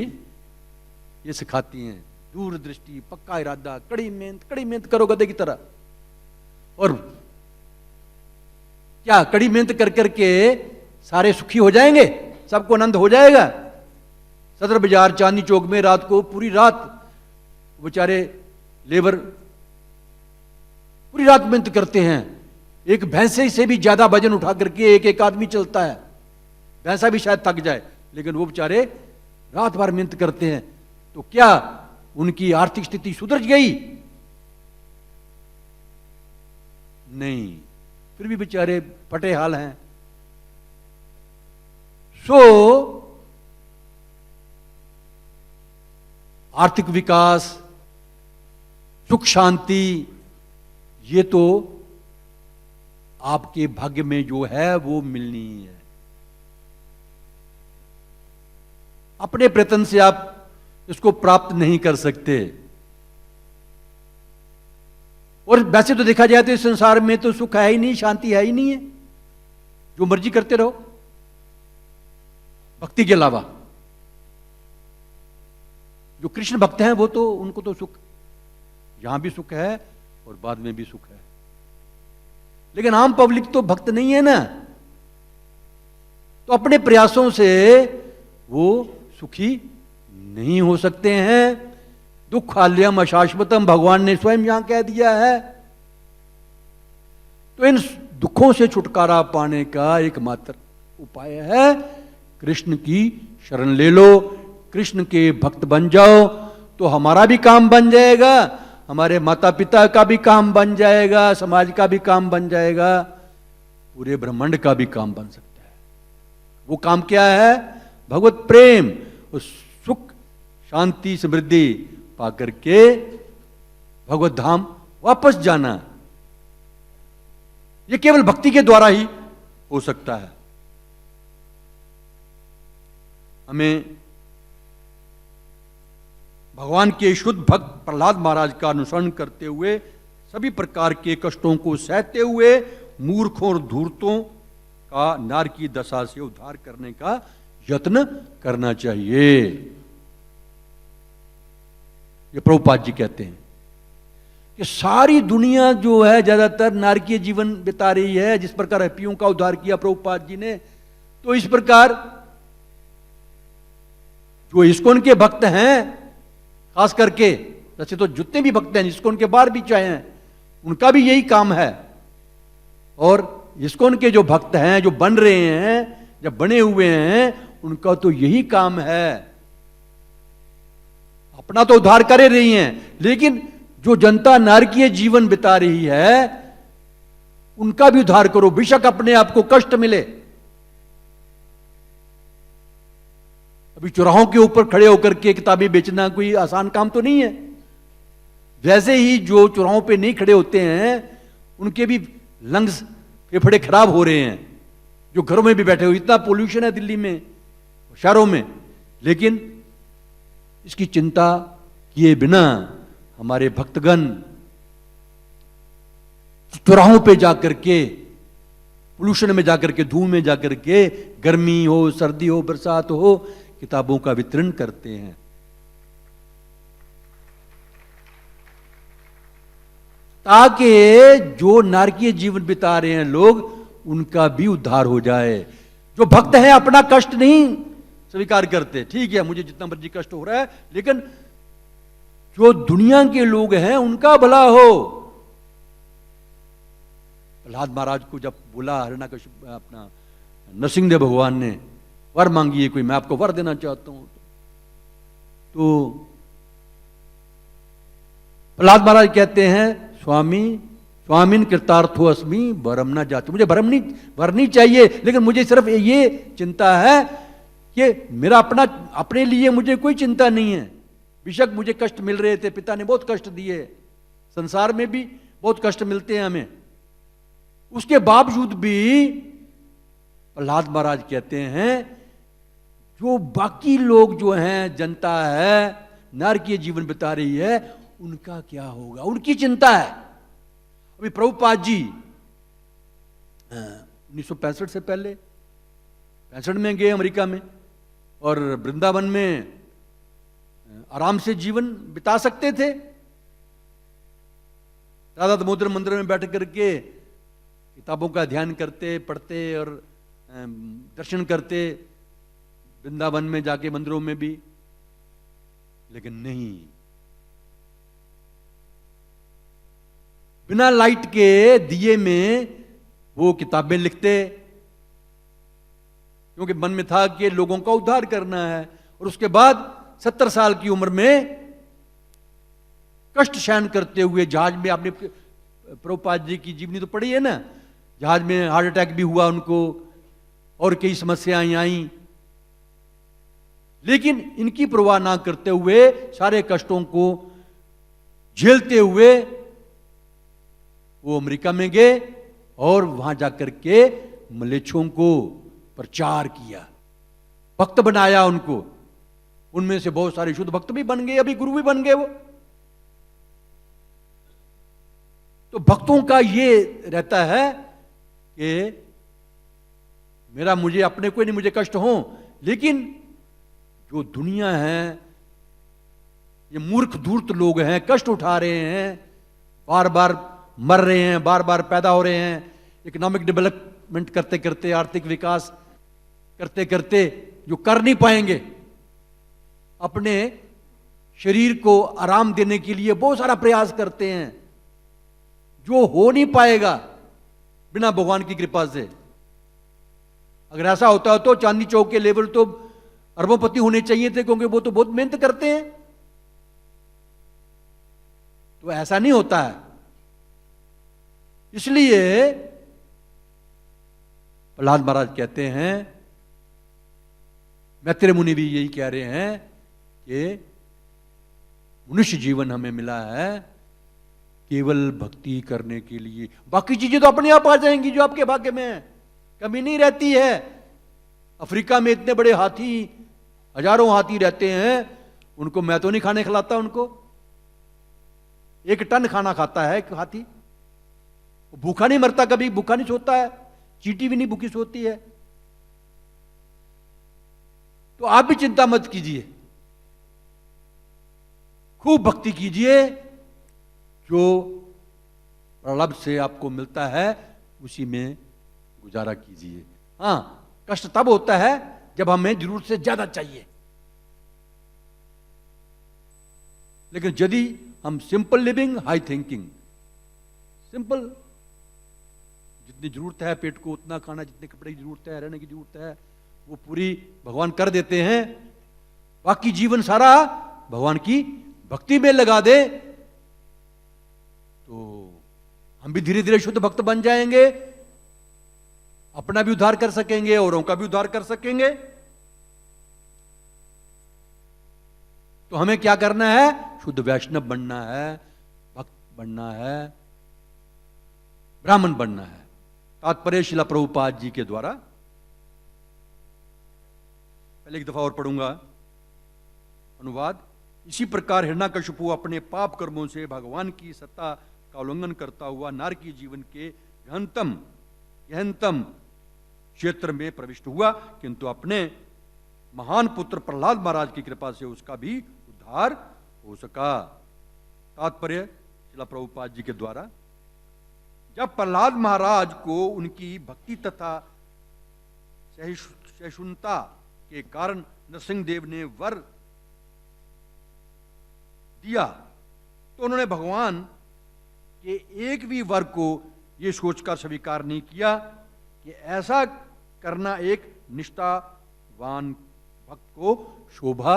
ये सिखाती हैं, दूरदृष्टि, पक्का इरादा, कड़ी मेहनत करो गधे की तरह। और क्या कड़ी मेहनत कर करके सारे सुखी हो जाएंगे, सबको आनंद हो जाएगा? सदर बाजार चांदनी चौक में रात को पूरी रात बेचारे लेबर पूरी रात मेहनत करते हैं, एक भैंसे से भी ज्यादा वजन उठा करके एक आदमी चलता है, भैंसा भी शायद थक जाए, लेकिन वो बेचारे रात भर मेहनत करते हैं। तो क्या उनकी आर्थिक स्थिति सुधर गई? नहीं, फिर भी बेचारे फटे हाल हैं। आर्थिक विकास, सुख शांति, ये तो आपके भाग्य में जो है वो मिलनी ही है। अपने प्रयत्न से आप इसको प्राप्त नहीं कर सकते। और वैसे तो देखा जाए तो इस संसार में तो सुख है ही नहीं, शांति है ही नहीं है, जो मर्जी करते रहो भक्ति के अलावा। जो कृष्ण भक्त हैं वो तो, उनको तो सुख, यहां भी सुख है और बाद में भी सुख है। लेकिन आम पब्लिक तो भक्त नहीं है ना, तो अपने प्रयासों से वो सुखी नहीं हो सकते हैं। दुखालयम अशाश्वतम भगवान ने स्वयं यहां कह दिया है। तो इन दुखों से छुटकारा पाने का एकमात्र उपाय है कृष्ण की शरण ले लो, कृष्ण के भक्त बन जाओ, तो हमारा भी काम बन जाएगा, हमारे माता पिता का भी काम बन जाएगा, समाज का भी काम बन जाएगा, पूरे ब्रह्मांड का भी काम बन सकता है। वो काम क्या है? भगवत प्रेम, उस सुख शांति समृद्धि पाकर के भगवत धाम वापस जाना। ये केवल भक्ति के द्वारा ही हो सकता है। हमें भगवान के शुद्ध भक्त प्रहलाद महाराज का अनुसरण करते हुए सभी प्रकार के कष्टों को सहते हुए मूर्खों और धूर्तों का नार की दशा से उद्धार करने का यत्न करना चाहिए। ये प्रभुपाद जी कहते हैं कि सारी दुनिया जो है ज्यादातर नारकीय जीवन बिता रही है। जिस प्रकार हैप्पियों का उद्धार किया प्रभुपाद जी ने, तो इस प्रकार जो इस्कॉन के भक्त हैं, खास करके, वैसे तो जितने भी भक्त हैं इस्कॉन के बाहर भी चाहे हैं, उनका भी यही काम है। और इस्कॉन के जो भक्त हैं, जो बन रहे हैं, जब बने हुए हैं, उनका तो यही काम है। अपना तो उद्धार कर रही हैं, लेकिन जो जनता नारकीय जीवन बिता रही है उनका भी उद्धार करो, बेशक अपने आप को कष्ट मिले। अभी चौराहों के ऊपर खड़े होकर के किताबें बेचना कोई आसान काम तो नहीं है। वैसे ही जो चौराहों पे नहीं खड़े होते हैं उनके भी लंग्स, फेफड़े खराब हो रहे हैं, जो घरों में भी बैठे हो। इतना पोल्यूशन है दिल्ली में, शहरों में, लेकिन इसकी चिंता किए बिना हमारे भक्तगण चौराहों पे जाकर के, पोल्यूशन में जाकर के, धूम में जाकर के, गर्मी हो, सर्दी हो, बरसात हो, किताबों का वितरण करते हैं। ताकि जो नारकीय जीवन बिता रहे हैं लोग, उनका भी उद्धार हो जाए। जो भक्त हैं अपना कष्ट नहीं स्वीकार करते, ठीक है मुझे जितना मर्जी कष्ट हो रहा है, लेकिन जो दुनिया के लोग हैं उनका भला हो। प्रहलाद महाराज को जब बोला हिरण्यकशिपु, अपना नरसिंहदेव भगवान ने, वर मांगिए कोई, मैं आपको वर देना चाहता हूं, तो प्रहलाद महाराज कहते हैं, स्वामी स्वामिन कृतार्थो अस्मि वरम ना जाते। मुझे वर नहीं चाहिए, लेकिन मुझे सिर्फ ये चिंता है कि मेरा अपने लिए मुझे कोई चिंता नहीं है। बेशक मुझे कष्ट मिल रहे थे, पिता ने बहुत कष्ट दिए, संसार में भी बहुत कष्ट मिलते हैं हमें, उसके बावजूद भी प्रहलाद महाराज कहते हैं जो बाकी लोग जो हैं, जनता है, नारकीय जीवन बिता रही है, उनका क्या होगा, उनकी चिंता है। अभी प्रभुपाद जी 1965 से पहले 65 में गए अमेरिका में, और वृंदावन में आराम से जीवन बिता सकते थे। राधा दामोदर मंदिर में बैठ करके किताबों का ध्यान करते, पढ़ते और दर्शन करते, वृंदावन में जाके मंदिरों में भी, लेकिन नहीं, बिना लाइट के दिए में वो किताबें लिखते, क्योंकि मन में था कि लोगों का उद्धार करना है। और उसके बाद 70 साल की उम्र में कष्ट सहन करते हुए जहाज में, आपने प्रभुपाद जी की जीवनी तो पढ़ी है ना, जहाज में हार्ट अटैक भी हुआ उनको और कई समस्याएं आई, लेकिन इनकी परवाह ना करते हुए, सारे कष्टों को झेलते हुए वो अमेरिका में गए और वहां जाकर के मलेच्छों को प्रचार किया, भक्त बनाया उनको। उनमें से बहुत सारे शुद्ध भक्त भी बन गए, अभी गुरु भी बन गए वो। तो भक्तों का ये रहता है कि मुझे अपने कोई नहीं, मुझे कष्ट हो, लेकिन जो दुनिया है, ये मूर्ख धूर्त लोग हैं, कष्ट उठा रहे हैं, बार बार मर रहे हैं, बार बार पैदा हो रहे हैं, इकोनॉमिक डेवलपमेंट करते करते, आर्थिक विकास करते करते, जो कर नहीं पाएंगे, अपने शरीर को आराम देने के लिए बहुत सारा प्रयास करते हैं, जो हो नहीं पाएगा बिना भगवान की कृपा से। अगर ऐसा होता तो चांदनी चौक के लेवल तो अरबोंपति होने चाहिए थे, क्योंकि वो तो बहुत मेहनत करते हैं। तो ऐसा नहीं होता है। इसलिए प्रहलाद महाराज कहते हैं, मैत्रेय मुनि भी यही कह रहे हैं कि मनुष्य जीवन हमें मिला है केवल भक्ति करने के लिए। बाकी चीजें तो अपने आप आ जाएंगी जो आपके भाग्य में है, कमी नहीं रहती है। अफ्रीका में इतने बड़े हाथी, हजारों हाथी रहते हैं, उनको मैं तो नहीं खाने खिलाता। उनको 1 टन खाना खाता है एक हाथी, भूखा नहीं मरता, कभी भूखा नहीं सोता है, चींटी भी नहीं भूखी सोती है। तो आप भी चिंता मत कीजिए, खूब भक्ति कीजिए, जो प्रलभ से आपको मिलता है उसी में गुजारा कीजिए। हां, कष्ट तब होता है जब हमें जरूरत से ज्यादा चाहिए, लेकिन यदि हम simple living high thinking, simple, जितनी जरूरत है पेट को उतना खाना, जितने कपड़े की जरूरत है, रहने की जरूरत है, वो पूरी भगवान कर देते हैं। बाकी जीवन सारा भगवान की भक्ति में लगा दे तो हम भी धीरे धीरे शुद्ध भक्त बन जाएंगे, अपना भी उद्धार कर सकेंगे, औरों का भी उद्धार कर सकेंगे। तो हमें क्या करना है? शुद्ध वैष्णव बनना है, भक्त बनना है, ब्राह्मण बनना है। तात्पर्य श्रील प्रभुपाद जी के द्वारा, पहले एक दफा और पढ़ूंगा अनुवाद। इसी प्रकार हिरण्यकशिपु अपने पाप कर्मों से भगवान की सत्ता का उल्लंघन करता हुआ नारकीय जीवन के गहनतम क्षेत्र में प्रविष्ट हुआ, किंतु अपने महान पुत्र प्रहलाद महाराज की कृपा से उसका भी उद्धार हो सका। तात्पर्य श्रील प्रभुपाद जी के द्वारा, जब प्रहलाद महाराज को उनकी भक्ति तथा सहिष्णुता के कारण नरसिंहदेव ने वर दिया, तो उन्होंने भगवान के एक भी वर को यह सोचकर स्वीकार नहीं किया कि ऐसा करना एक निष्ठावान भक्त को शोभा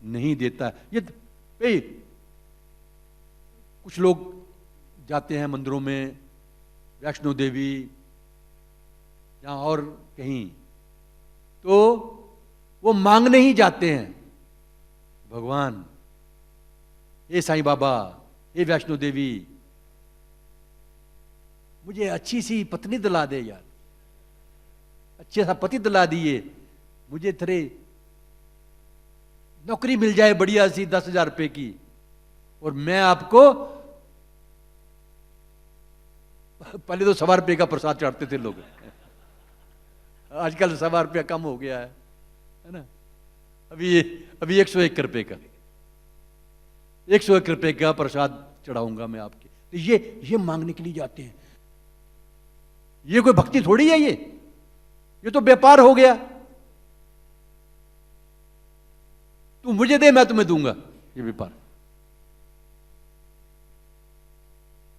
नहीं देता। ये कुछ लोग जाते हैं मंदिरों में, वैष्णो देवी या और कहीं, तो वो मांगने ही जाते हैं, भगवान, हे साईं बाबा, हे वैष्णो देवी, मुझे अच्छी सी पत्नी दिला दे यार, अच्छे सा पति दिला दिए, मुझे थोड़े नौकरी मिल जाए बढ़िया सी 10,000 रुपए की, और मैं आपको, पहले तो 1.25 रुपए का प्रसाद चढ़ाते थे लोग, आजकल 1.25 रुपया कम हो गया है ना। अभी 101 रुपए का, 101 रुपए का प्रसाद चढ़ाऊंगा मैं आपके। तो ये मांगने के लिए जाते हैं। ये कोई भक्ति थोड़ी है, ये तो व्यापार हो गया। तू मुझे दे, मैं तुम्हें दूंगा, ये व्यापार।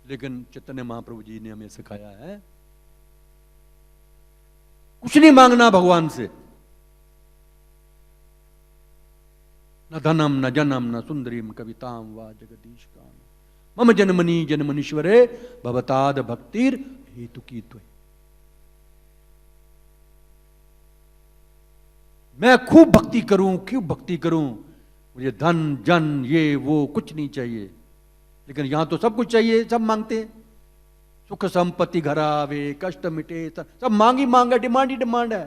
लेकिन चैतन्य महाप्रभु जी ने हमें सिखाया है, कुछ नहीं मांगना भगवान से, न धनम न जनम न सुंदरीम कविताम वा जगदीश काम मम जन्मनि जन्मनीश्वरे भवताद भक्तिर हेतु की त्वयि। मैं खूब भक्ति करूं, मुझे धन जन ये वो कुछ नहीं चाहिए। लेकिन यहां तो सब कुछ चाहिए, सब मांगते हैं, सुख संपत्ति घर आवे, कष्ट मिटे, सब मांग ही मांग है, डिमांड ही डिमांड है।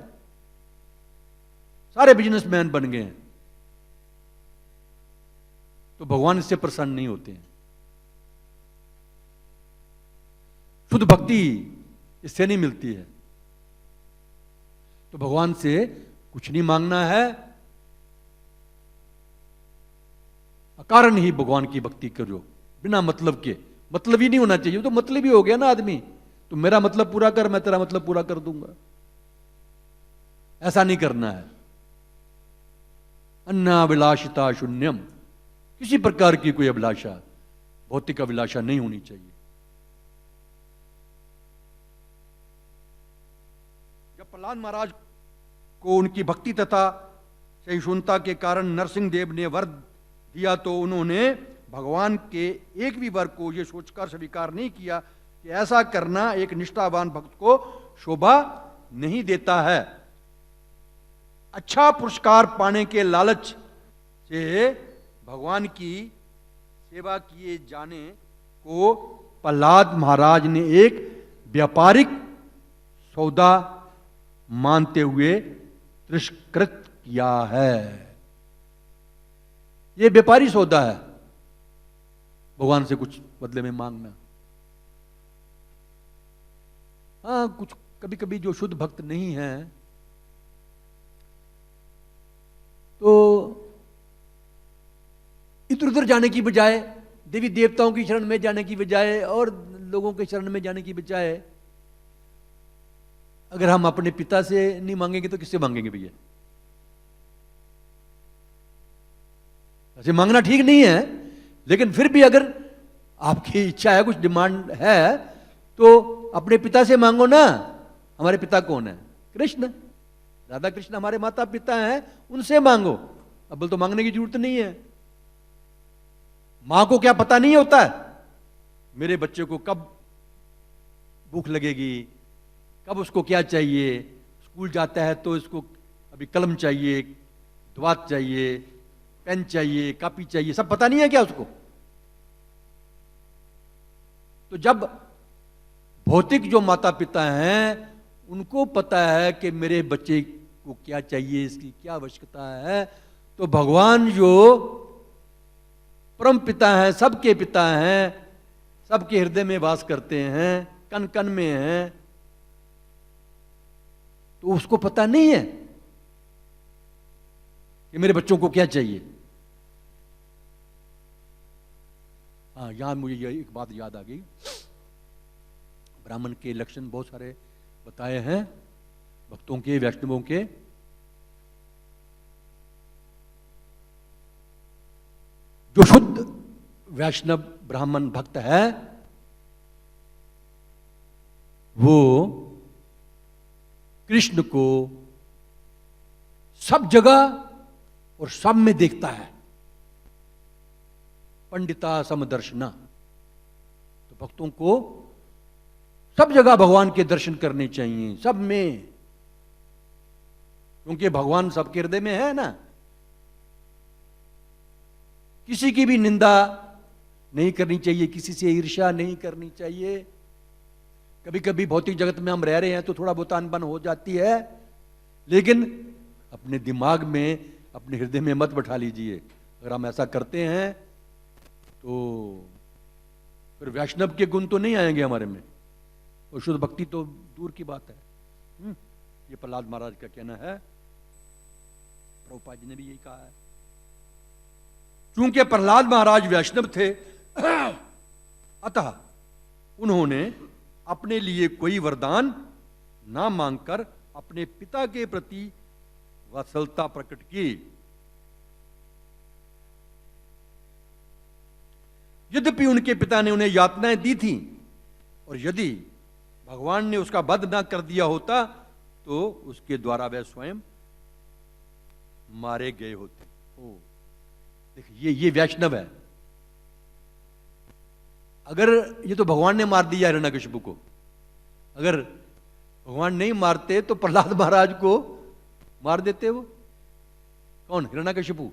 सारे बिजनेसमैन बन गए हैं। तो भगवान इससे प्रसन्न नहीं होते हैं। शुद्ध भक्ति इससे नहीं मिलती है। तो भगवान से कुछ नहीं मांगना है, अकारण ही भगवान की भक्ति करो, बिना मतलब के। मतलब ही नहीं होना चाहिए, तो मतलब ही हो गया ना आदमी। तो मेरा मतलब पूरा कर, मैं तेरा मतलब पूरा कर दूंगा, ऐसा नहीं करना है। अन्नाभिलाषिता शून्यम, किसी प्रकार की कोई अभिलाषा, भौतिक अभिलाषा नहीं होनी चाहिए। जब प्रहलाद महाराज को उनकी भक्ति तथा सहिष्णुता के कारण नरसिंह देव ने वर दिया, तो उन्होंने भगवान के एक भी वर्ग को यह सोचकर स्वीकार नहीं किया कि ऐसा करना एक निष्ठावान भक्त को शोभा नहीं देता है। अच्छा पुरस्कार पाने के लालच से भगवान की सेवा किए जाने को प्रहलाद महाराज ने एक व्यापारिक सौदा मानते हुए तिरस्कृत किया है। यह व्यापारी सौदा है, भगवान से कुछ बदले में मांगना। हाँ, कुछ कभी कभी जो शुद्ध भक्त नहीं है तो इधर उधर जाने की बजाय, देवी देवताओं की शरण में जाने की बजाय और लोगों के शरण में जाने की बजाय, अगर हम अपने पिता से नहीं मांगेंगे तो किससे मांगेंगे भैया? ऐसे मांगना ठीक नहीं है, लेकिन फिर भी अगर आपकी इच्छा है, कुछ डिमांड है, तो अपने पिता से मांगो ना। हमारे पिता कौन है? कृष्ण। राधा कृष्ण हमारे माता पिता हैं, उनसे मांगो। अब बोल तो मांगने की जरूरत नहीं है। मां को क्या पता नहीं होता है मेरे बच्चे को कब भूख लगेगी, कब उसको क्या चाहिए। स्कूल जाता है तो इसको अभी कलम चाहिए, दवात चाहिए, पेन चाहिए, कॉपी चाहिए, सब पता नहीं है क्या उसको? तो जब भौतिक जो माता पिता हैं उनको पता है कि मेरे बच्चे को क्या चाहिए, इसकी क्या आवश्यकता है, तो भगवान जो परम पिता हैं, सबके पिता हैं, सबके हृदय में वास करते हैं, कण कण में हैं, तो उसको पता नहीं है कि मेरे बच्चों को क्या चाहिए। हाँ, यहां मुझे ये एक बात याद आ गई। ब्राह्मण के लक्षण बहुत सारे बताए हैं, भक्तों के, वैष्णवों के। जो शुद्ध वैष्णव ब्राह्मण भक्त है वो कृष्ण को सब जगह और सब में देखता है। पंडिता समदर्शना, तो भक्तों को सब जगह भगवान के दर्शन करने चाहिए, सब में, क्योंकि भगवान सबके हृदय में है ना। किसी की भी निंदा नहीं करनी चाहिए, किसी से ईर्ष्या नहीं करनी चाहिए। कभी कभी भौतिक जगत में हम रह रहे हैं तो थोड़ा बहुत अनबन हो जाती है, लेकिन अपने दिमाग में, अपने हृदय में मत बैठा लीजिए। अगर हम ऐसा करते हैं तो फिर वैष्णव के गुण तो नहीं आएंगे हमारे में, और शुद्ध भक्ति तो दूर की बात है। ये प्रहलाद महाराज का कहना है, प्रभुपाद जी ने भी यही कहा है। चूंकि प्रहलाद महाराज वैष्णव थे, अतः उन्होंने अपने लिए कोई वरदान ना मांगकर अपने पिता के प्रति वात्सलता प्रकट की। यद्यपि उनके पिता ने उन्हें यातनाएं दी थी, और यदि भगवान ने उसका वध ना कर दिया होता तो उसके द्वारा वह स्वयं मारे गए होते। ओ देखिए, ये वैष्णव है। अगर ये तो भगवान ने मार दिया हिरण्यकशिपु को, अगर भगवान नहीं मारते तो प्रहलाद महाराज को मार देते। वो कौन? हिरण्यकशिपु।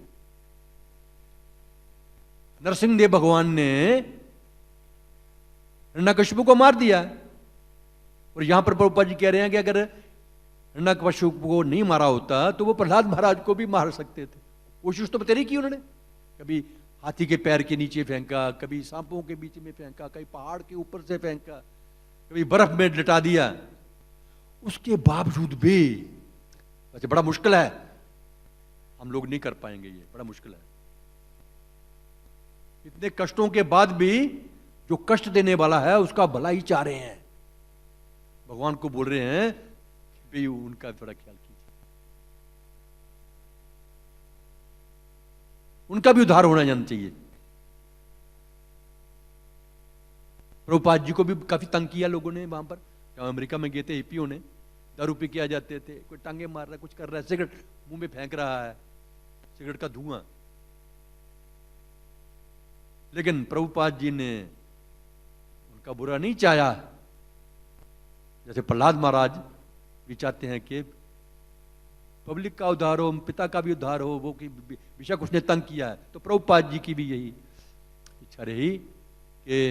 नरसिंहदेव भगवान ने हिरण्यकशिपु को मार दिया, और यहां पर प्रभुपाद जी कह रहे हैं कि अगर हिरण्यकशिपु को नहीं मारा होता तो वो प्रहलाद महाराज को भी मार सकते थे। कोशिश तो बतेरी की उन्होंने, कभी हाथी के पैर के नीचे फेंका, कभी सांपों के बीच में फेंका, कभी पहाड़ के ऊपर से फेंका, कभी बर्फ में लिटा दिया। उसके बावजूद भी, वैसे बड़ा मुश्किल है, हम लोग नहीं कर पाएंगे, ये बड़ा मुश्किल है। इतने कष्टों के बाद भी जो कष्ट देने वाला है उसका भला ही चाह रहे हैं। भगवान को बोल रहे हैं कि भाई उनका थोड़ा ख्याल कीजिए, उनका भी उद्धार होना जाना चाहिए। प्रभुपाद जी को भी काफी तंग किया लोगों ने वहां पर, जब अमेरिका में गए थे हिप्पियों ने, दारू पी के आ जाते थे, कोई टांगे मार रहा है, कुछ कर रहा है, सिगरेट मुंह में फेंक रहा है, सिगरेट का धुआं। लेकिन प्रभुपाद जी ने उनका बुरा नहीं चाहा। जैसे प्रहलाद महाराज भी चाहते हैं कि पब्लिक का उद्धार हो, पिता का भी उद्धार हो, वो कि बेशक उसने तंग किया है, तो प्रभुपाद जी की भी यही इच्छा रही कि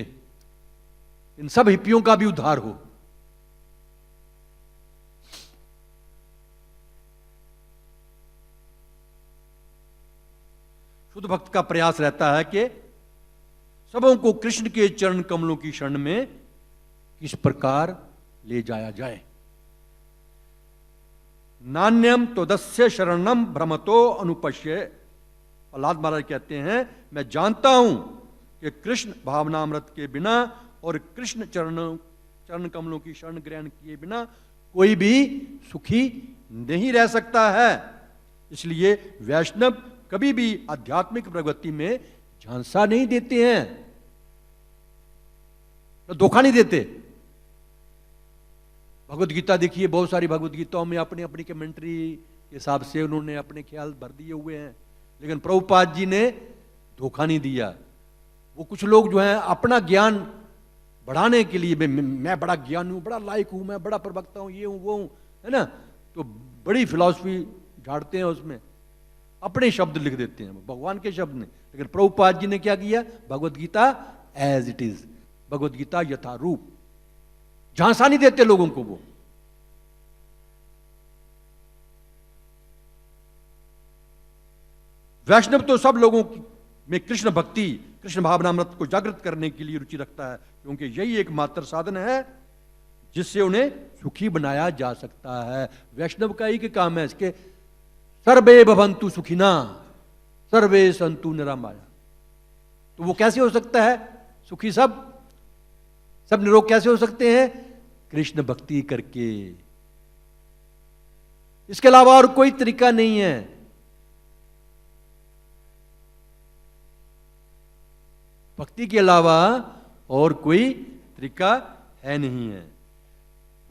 इन सब हिप्पियों का भी उद्धार हो। शुद्ध भक्त का प्रयास रहता है कि सबों को कृष्ण के चरण कमलों की शरण में किस प्रकार ले जाया जाए। नान्यम तो दस्य शरणम भ्रमतो अनुपश्य। प्रहलाद महाराज कहते हैं, मैं जानता हूं कि कृष्ण भावनामृत के बिना और कृष्ण चरण कमलों की शरण ग्रहण किए बिना कोई भी सुखी नहीं रह सकता है। इसलिए वैष्णव कभी भी आध्यात्मिक प्रगति में झांसा नहीं देते हैं, तो धोखा नहीं देते। भगवत गीता देखिए, बहुत सारी भगवत गीताओं में अपनी अपनी कमेंट्री के हिसाब से उन्होंने अपने ख्याल भर दिए हुए हैं, लेकिन प्रभुपाद जी ने धोखा नहीं दिया। वो कुछ लोग जो हैं अपना ज्ञान बढ़ाने के लिए, मैं बड़ा ज्ञानी हूं, बड़ा लायक हूं, मैं बड़ा प्रवक्ता हूं, ये हूं वो हूं, है ना, तो बड़ी फिलॉसफी झाड़ते हैं, उसमें अपने शब्द लिख देते हैं, भगवान के शब्द ने। लेकिन प्रभुपाद जी ने क्या किया, Bhagavad Gita as it is, Bhagavad Gita यथारूप, झांसा नहीं देते लोगों को। वो वैष्णव तो सब लोगों में कृष्ण भक्ति, कृष्ण भावनामृत को जागृत करने के लिए रुचि रखता है, क्योंकि यही एकमात्र साधन है जिससे उन्हें सुखी बनाया जा सकता है। वैष्णव का ही काम है इसके, सर्वे भवन्तु सुखिना सर्वे सन्तु निरामया। तो वो कैसे हो सकता है सुखी? सब निरोग कैसे हो सकते हैं? कृष्ण भक्ति करके। इसके अलावा और कोई तरीका नहीं है। भक्ति के अलावा और कोई तरीका है नहीं है।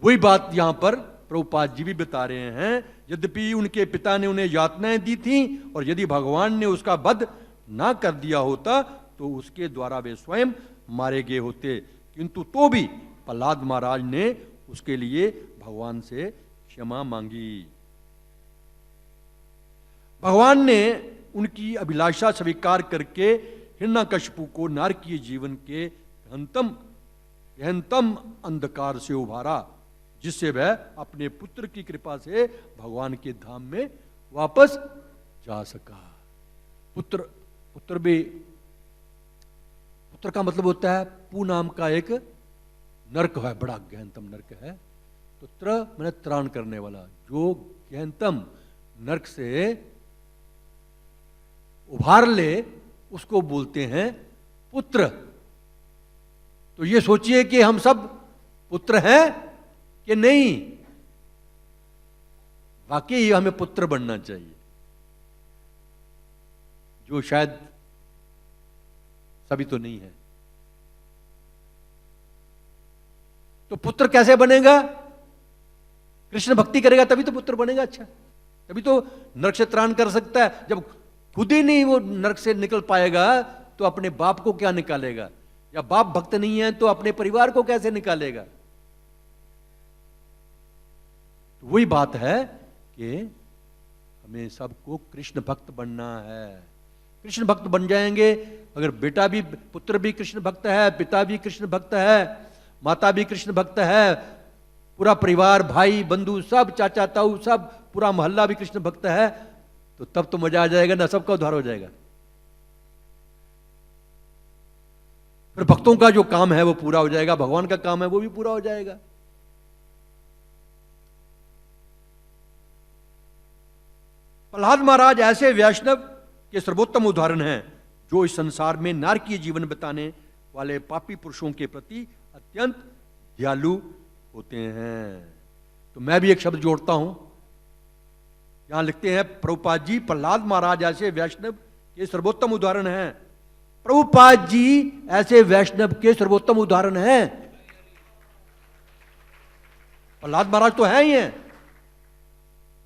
वही बात यहां पर प्रभुपाद जी भी बता रहे हैं। यद्यपि उनके पिता ने उन्हें यातनाएं दी थी और यदि भगवान ने उसका वध ना कर दिया होता तो उसके द्वारा वे स्वयं मारे गए होते, किंतु तो भी प्रहलाद महाराज ने उसके लिए भगवान से क्षमा मांगी। भगवान ने उनकी अभिलाषा स्वीकार करके हिरण्यकशिपु को नारकीय जीवन के गहनतम अंधकार से उभारा, जिससे वह अपने पुत्र की कृपा से भगवान के धाम में वापस जा सका। पुत्र का मतलब होता है, पू नाम का एक नरक है, बड़ा गहनतम नरक है। तो त्र मैंने त्राण करने वाला, जो गहनतम नरक से उभार ले उसको बोलते हैं पुत्र। तो ये सोचिए कि हम सब पुत्र हैं कि नहीं। वाकई हमें पुत्र बनना चाहिए, जो शायद सभी तो नहीं है। तो पुत्र कैसे बनेगा? कृष्ण भक्ति करेगा तभी तो पुत्र बनेगा। अच्छा, तभी तो नरक से त्राण कर सकता है। जब खुद ही नहीं वो नरक से निकल पाएगा तो अपने बाप को क्या निकालेगा? या बाप भक्त नहीं है तो अपने परिवार को कैसे निकालेगा? तो वही बात है कि हमें सबको कृष्ण भक्त बनना है। कृष्ण भक्त बन जाएंगे अगर बेटा भी, पुत्र भी कृष्ण भक्त है, पिता भी कृष्ण भक्त है, माता भी कृष्ण भक्त है, पूरा परिवार, भाई बंधु सब, चाचा ताऊ सब, पूरा मोहल्ला भी कृष्ण भक्त है, तो तब तो मजा आ जाएगा ना, सबका उद्धार हो जाएगा। फिर भक्तों का जो काम है वो पूरा हो जाएगा, भगवान का काम है वो भी पूरा हो जाएगा। प्रहलाद महाराज ऐसे वैष्णव के सर्वोत्तम उदाहरण हैं जो इस संसार में नारकीय जीवन बिताने वाले पापी पुरुषों के प्रति अत्यंत दयालु होते हैं। तो मैं भी एक शब्द जोड़ता हूं, यहां लिखते हैं प्रभुपाद जी, प्रहलाद महाराज ऐसे वैष्णव के सर्वोत्तम उदाहरण हैं। प्रभुपाद जी ऐसे वैष्णव के सर्वोत्तम उदाहरण हैं। प्रहलाद महाराज तो है ही हैं,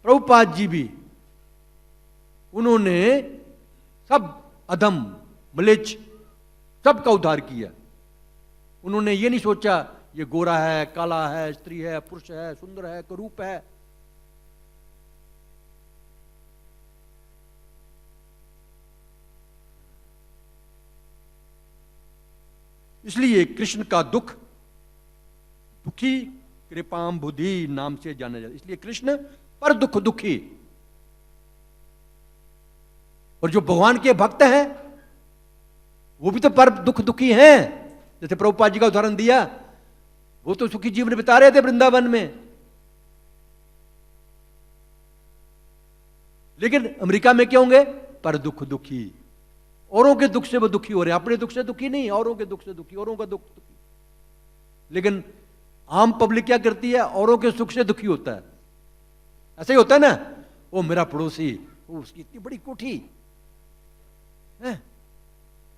प्रभुपाद जी भी, उन्होंने सब अधम म्लेच्छ सबका उद्धार किया। उन्होंने ये नहीं सोचा ये गोरा है, काला है, स्त्री है, पुरुष है, सुंदर है, कुरूप है। इसलिए कृष्ण का दुख दुखी कृपाम बुद्धि नाम से जाना जाता है। इसलिए कृष्ण पर दुख दुखी। और जो भगवान के भक्त हैं वो भी तो पर दुख दुखी हैं। जैसे प्रभुपाद जी का उदाहरण दिया, वो तो सुखी जीवन बिता रहे थे वृंदावन में, लेकिन अमेरिका में क्या होंगे? पर दुख दुखी। औरों के दुख से वो दुखी हो रहे हैं, अपने दुख से दुखी नहीं, औरों के दुख से दुखी, औरों का दुख दुखी। लेकिन आम पब्लिक क्या करती है? औरों के सुख से दुखी होता है। ऐसा ही होता है ना, वो मेरा पड़ोसी, वो उसकी इतनी बड़ी कोठी है,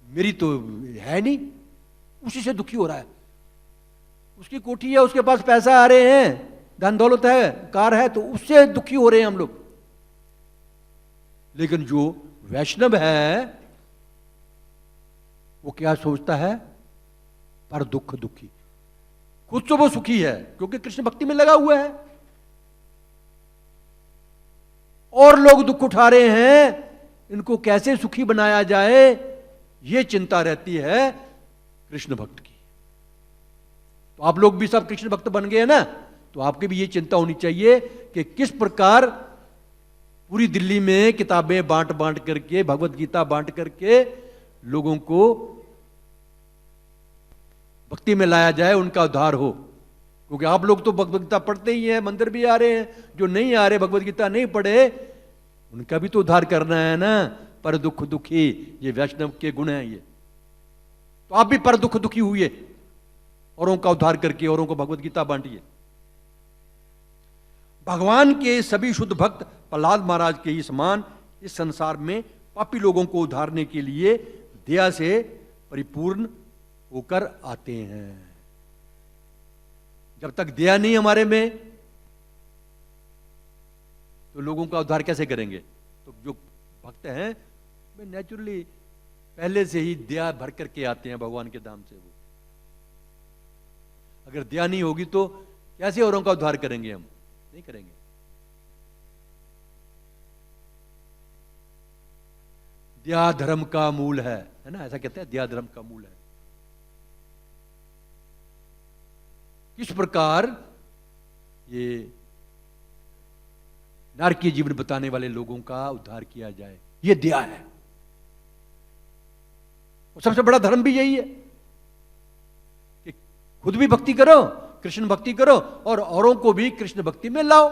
मेरी तो है नहीं, उसी से दुखी हो रहा है। उसकी कोठी है, उसके पास पैसा आ रहे हैं, धन दौलत है, कार है, तो उससे दुखी हो रहे हैं हम लोग। लेकिन जो वैष्णव है वो क्या सोचता है? पर दुख दुखी। खुद तो वो सुखी है क्योंकि कृष्ण भक्ति में लगा हुआ है, और लोग दुख उठा रहे हैं, इनको कैसे सुखी बनाया जाए, ये चिंता रहती है कृष्ण भक्त की। तो आप लोग भी सब कृष्ण भक्त बन गए हैं ना, तो आपकी भी ये चिंता होनी चाहिए कि किस प्रकार पूरी दिल्ली में किताबें बांट बांट करके, भगवत गीता बांट करके लोगों को भक्ति में लाया जाए, उनका उद्धार हो। क्योंकि आप लोग तो भगवत गीता पढ़ते ही हैं, मंदिर भी आ रहे हैं, जो नहीं आ रहे, भगवत गीता नहीं पढ़े, उनका भी तो उद्धार करना है ना। पर दुख दुखी, ये वैष्णव के गुण हैं ये। तो आप भी पर दुख दुखी हुए, औरों का उद्धार करके औरों को भगवत गीता बांटिए। भगवान के सभी शुद्ध भक्त प्रहलाद महाराज के ही समान इस संसार में पापी लोगों को उद्धारने के लिए दया से परिपूर्ण होकर आते हैं। जब तक दया नहीं हमारे में, तो लोगों का उद्धार कैसे करेंगे? तो जो भक्त हैं वे नेचुरली पहले से ही दया भर करके आते हैं भगवान के धाम से। वो अगर दया नहीं होगी तो कैसे औरों का उद्धार करेंगे? हम नहीं करेंगे। दया धर्म का मूल है ना, ऐसा कहते हैं, दया धर्म का मूल है। किस प्रकार ये नारकीय जीवन बताने वाले लोगों का उद्धार किया जाए, ये दया है। और सबसे बड़ा धर्म भी यही है कि खुद भी भक्ति करो, कृष्ण भक्ति करो, और औरों को भी कृष्ण भक्ति में लाओ,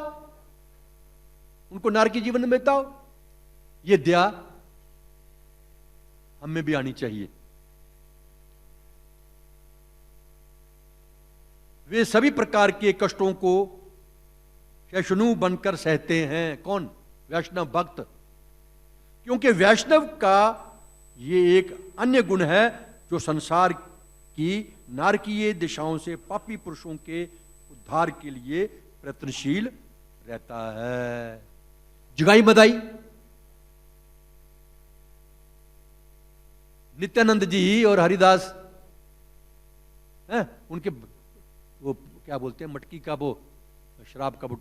उनको नारकीय जीवन में बिताओ। ये दया हमें भी आनी चाहिए। वे सभी प्रकार के कष्टों को सहिष्णु बनकर सहते हैं। कौन? वैष्णव भक्त। क्योंकि वैष्णव का ये एक अन्य गुण है जो संसार की नारकीय दिशाओं से पापी पुरुषों के उद्धार के लिए प्रयत्नशील रहता है। जगाई मदाई नित्यानंद जी और हरिदास हैं, उनके वो क्या बोलते हैं, मटकी का वो शराब का वो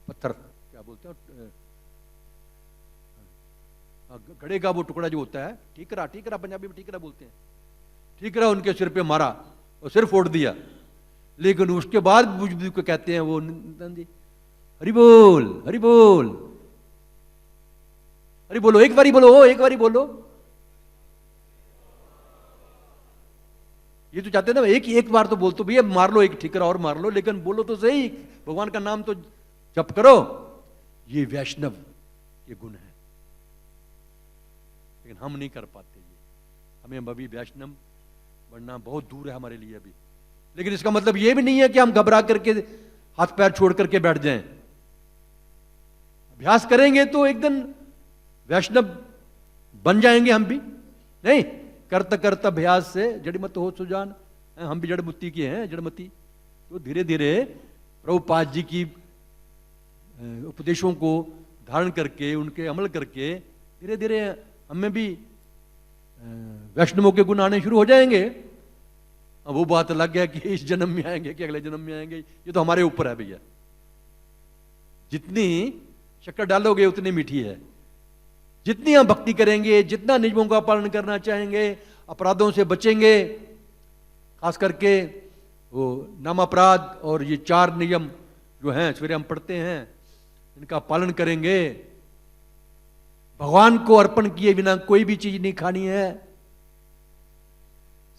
पत्थर क्या बोलते हैं, घड़े का वो टुकड़ा जो होता है, ठीकरा, ठीकरा पंजाबी में ठीकरा बोलते हैं, ठीकरा उनके सिर पे मारा और सिर फोड़ दिया। लेकिन उसके बाद बुजुर्ग को कहते हैं वो नित्यानंद जी, हरि बोल, हरि बोल, हरि बोलो, एक बारी बोलो, एक बारी बोलो। ये तो चाहते हैं ना, एक बार तो बोल, तो भैया मार लो, एक ठीकरा और मार लो, लेकिन बोलो तो सही, भगवान का नाम तो जप करो। ये वैष्णव के गुण है, लेकिन हम नहीं कर पाते। ये हमें अभी वैष्णव बनना बहुत दूर है हमारे लिए अभी। लेकिन इसका मतलब ये भी नहीं है कि हम घबरा करके हाथ पैर छोड़ करके बैठ जाएं। अभ्यास करेंगे तो एक दिन वैष्णव बन जाएंगे हम भी। नहीं, करता करता अभ्यास से जड़मत हो सुजान, हम भी जड़मुत्ती के हैं, जड़मती। तो धीरे धीरे प्रभुपाद जी की उपदेशों को धारण करके, उनके अमल करके धीरे धीरे हमें भी वैष्णवों के गुण आने शुरू हो जाएंगे। अब वो बात लग गया कि इस जन्म में आएंगे कि अगले जन्म में आएंगे, ये तो हमारे ऊपर है भैया। जितनी शक्कर डालोगे उतनी मीठी है। जितनी हम भक्ति करेंगे, जितना नियमों का पालन करना चाहेंगे, अपराधों से बचेंगे, खास करके वो नाम अपराध और ये 4 नियम जो हैं सवेरे हम पढ़ते हैं, इनका पालन करेंगे। भगवान को अर्पण किए बिना कोई भी चीज नहीं खानी है।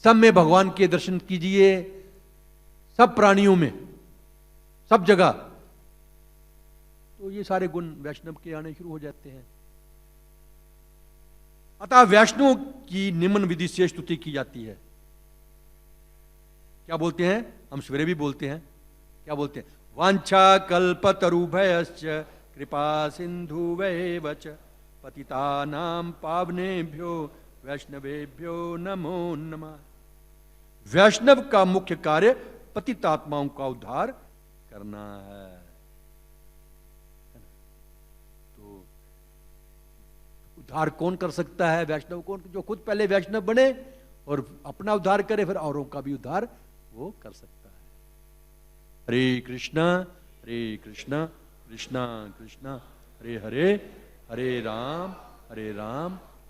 सब में भगवान के दर्शन कीजिए, सब प्राणियों में, सब जगह। तो ये सारे गुण वैष्णव के आने शुरू हो जाते हैं। अतः वैष्णव की निम्न विधि से स्तुति की जाती है। क्या बोलते हैं? हम सवेरे भी बोलते हैं। क्या बोलते हैं? वांछा कल्पतरुभयश्च कृपा सिंधुवैव च पतितानां पावनेभ्यो वैष्णवेभ्यो नमो नमः। वैष्णव का मुख्य कार्य पतितात्माओं का उद्धार करना है। तो उद्धार कौन कर सकता है? वैष्णव कौन? जो खुद पहले वैष्णव बने और अपना उद्धार करे, फिर औरों का भी उद्धार वो कर सकता है। हरे कृष्णा कृष्णा कृष्णा हरे हरे, हरे राम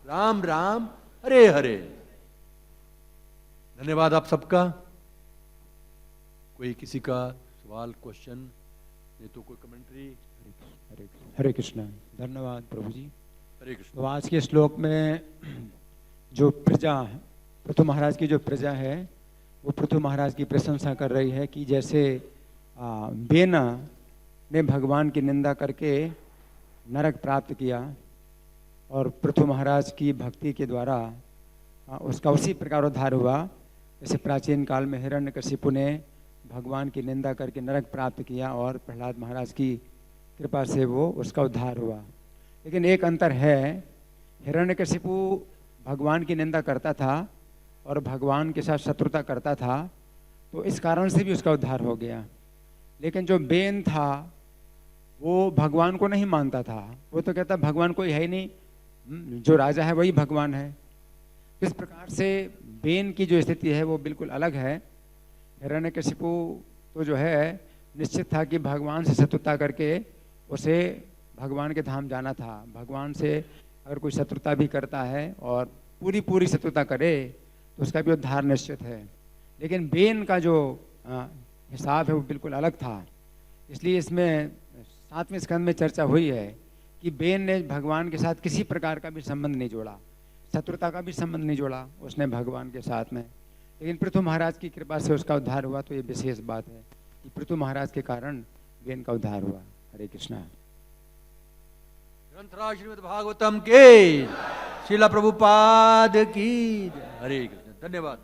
राम राम हरे हरे। धन्यवाद आप सबका। कोई किसी का सवाल, क्वेश्चन, नहीं तो कोई कमेंट्री? हरे कृष्णा। धन्यवाद प्रभु जी। हरे कृष्ण। तो आज के श्लोक में जो प्रजा, पृथु महाराज की जो प्रजा है, वो पृथु महाराज की प्रशंसा कर रही है कि जैसे बेना ने भगवान की निंदा करके नरक प्राप्त किया और पृथु महाराज की भक्ति के द्वारा उसका उसी प्रकार उद्धार हुआ, जैसे प्राचीन काल में हिरण्यकशिपु ने भगवान की निंदा करके नरक प्राप्त किया और प्रहलाद महाराज की कृपा से वो उसका उद्धार हुआ। लेकिन एक अंतर है, हिरण्यकशिपु भगवान की निंदा करता था और भगवान के साथ शत्रुता करता था, तो इस कारण से भी उसका उद्धार हो गया। लेकिन जो बेन था वो भगवान को नहीं मानता था। वो तो कहता भगवान कोई है ही नहीं, जो राजा है वही भगवान है। इस प्रकार से बेन की जो स्थिति है वो बिल्कुल अलग है। हिरण्यकशिपु तो जो है निश्चित था कि भगवान से शत्रुता करके उसे भगवान के धाम जाना था। भगवान से अगर कोई शत्रुता भी करता है और पूरी शत्रुता करे तो उसका भी उद्धार निश्चित है। लेकिन बेन का जो हिसाब है वो बिल्कुल अलग था। इसलिए इसमें 7वें स्कंद में चर्चा हुई है कि बेन ने भगवान के साथ किसी प्रकार का भी संबंध नहीं जोड़ा, शत्रुता का भी संबंध नहीं जोड़ा उसने भगवान के साथ में। लेकिन पृथु महाराज की कृपा से उसका उद्धार हुआ। तो ये विशेष बात है कि पृथु महाराज के कारण बेन का उद्धार हुआ। हरे कृष्णा। ग्रंथराज श्रीमद् भागवतम के श्रील प्रभुपाद की। हरे कृष्ण। धन्यवाद।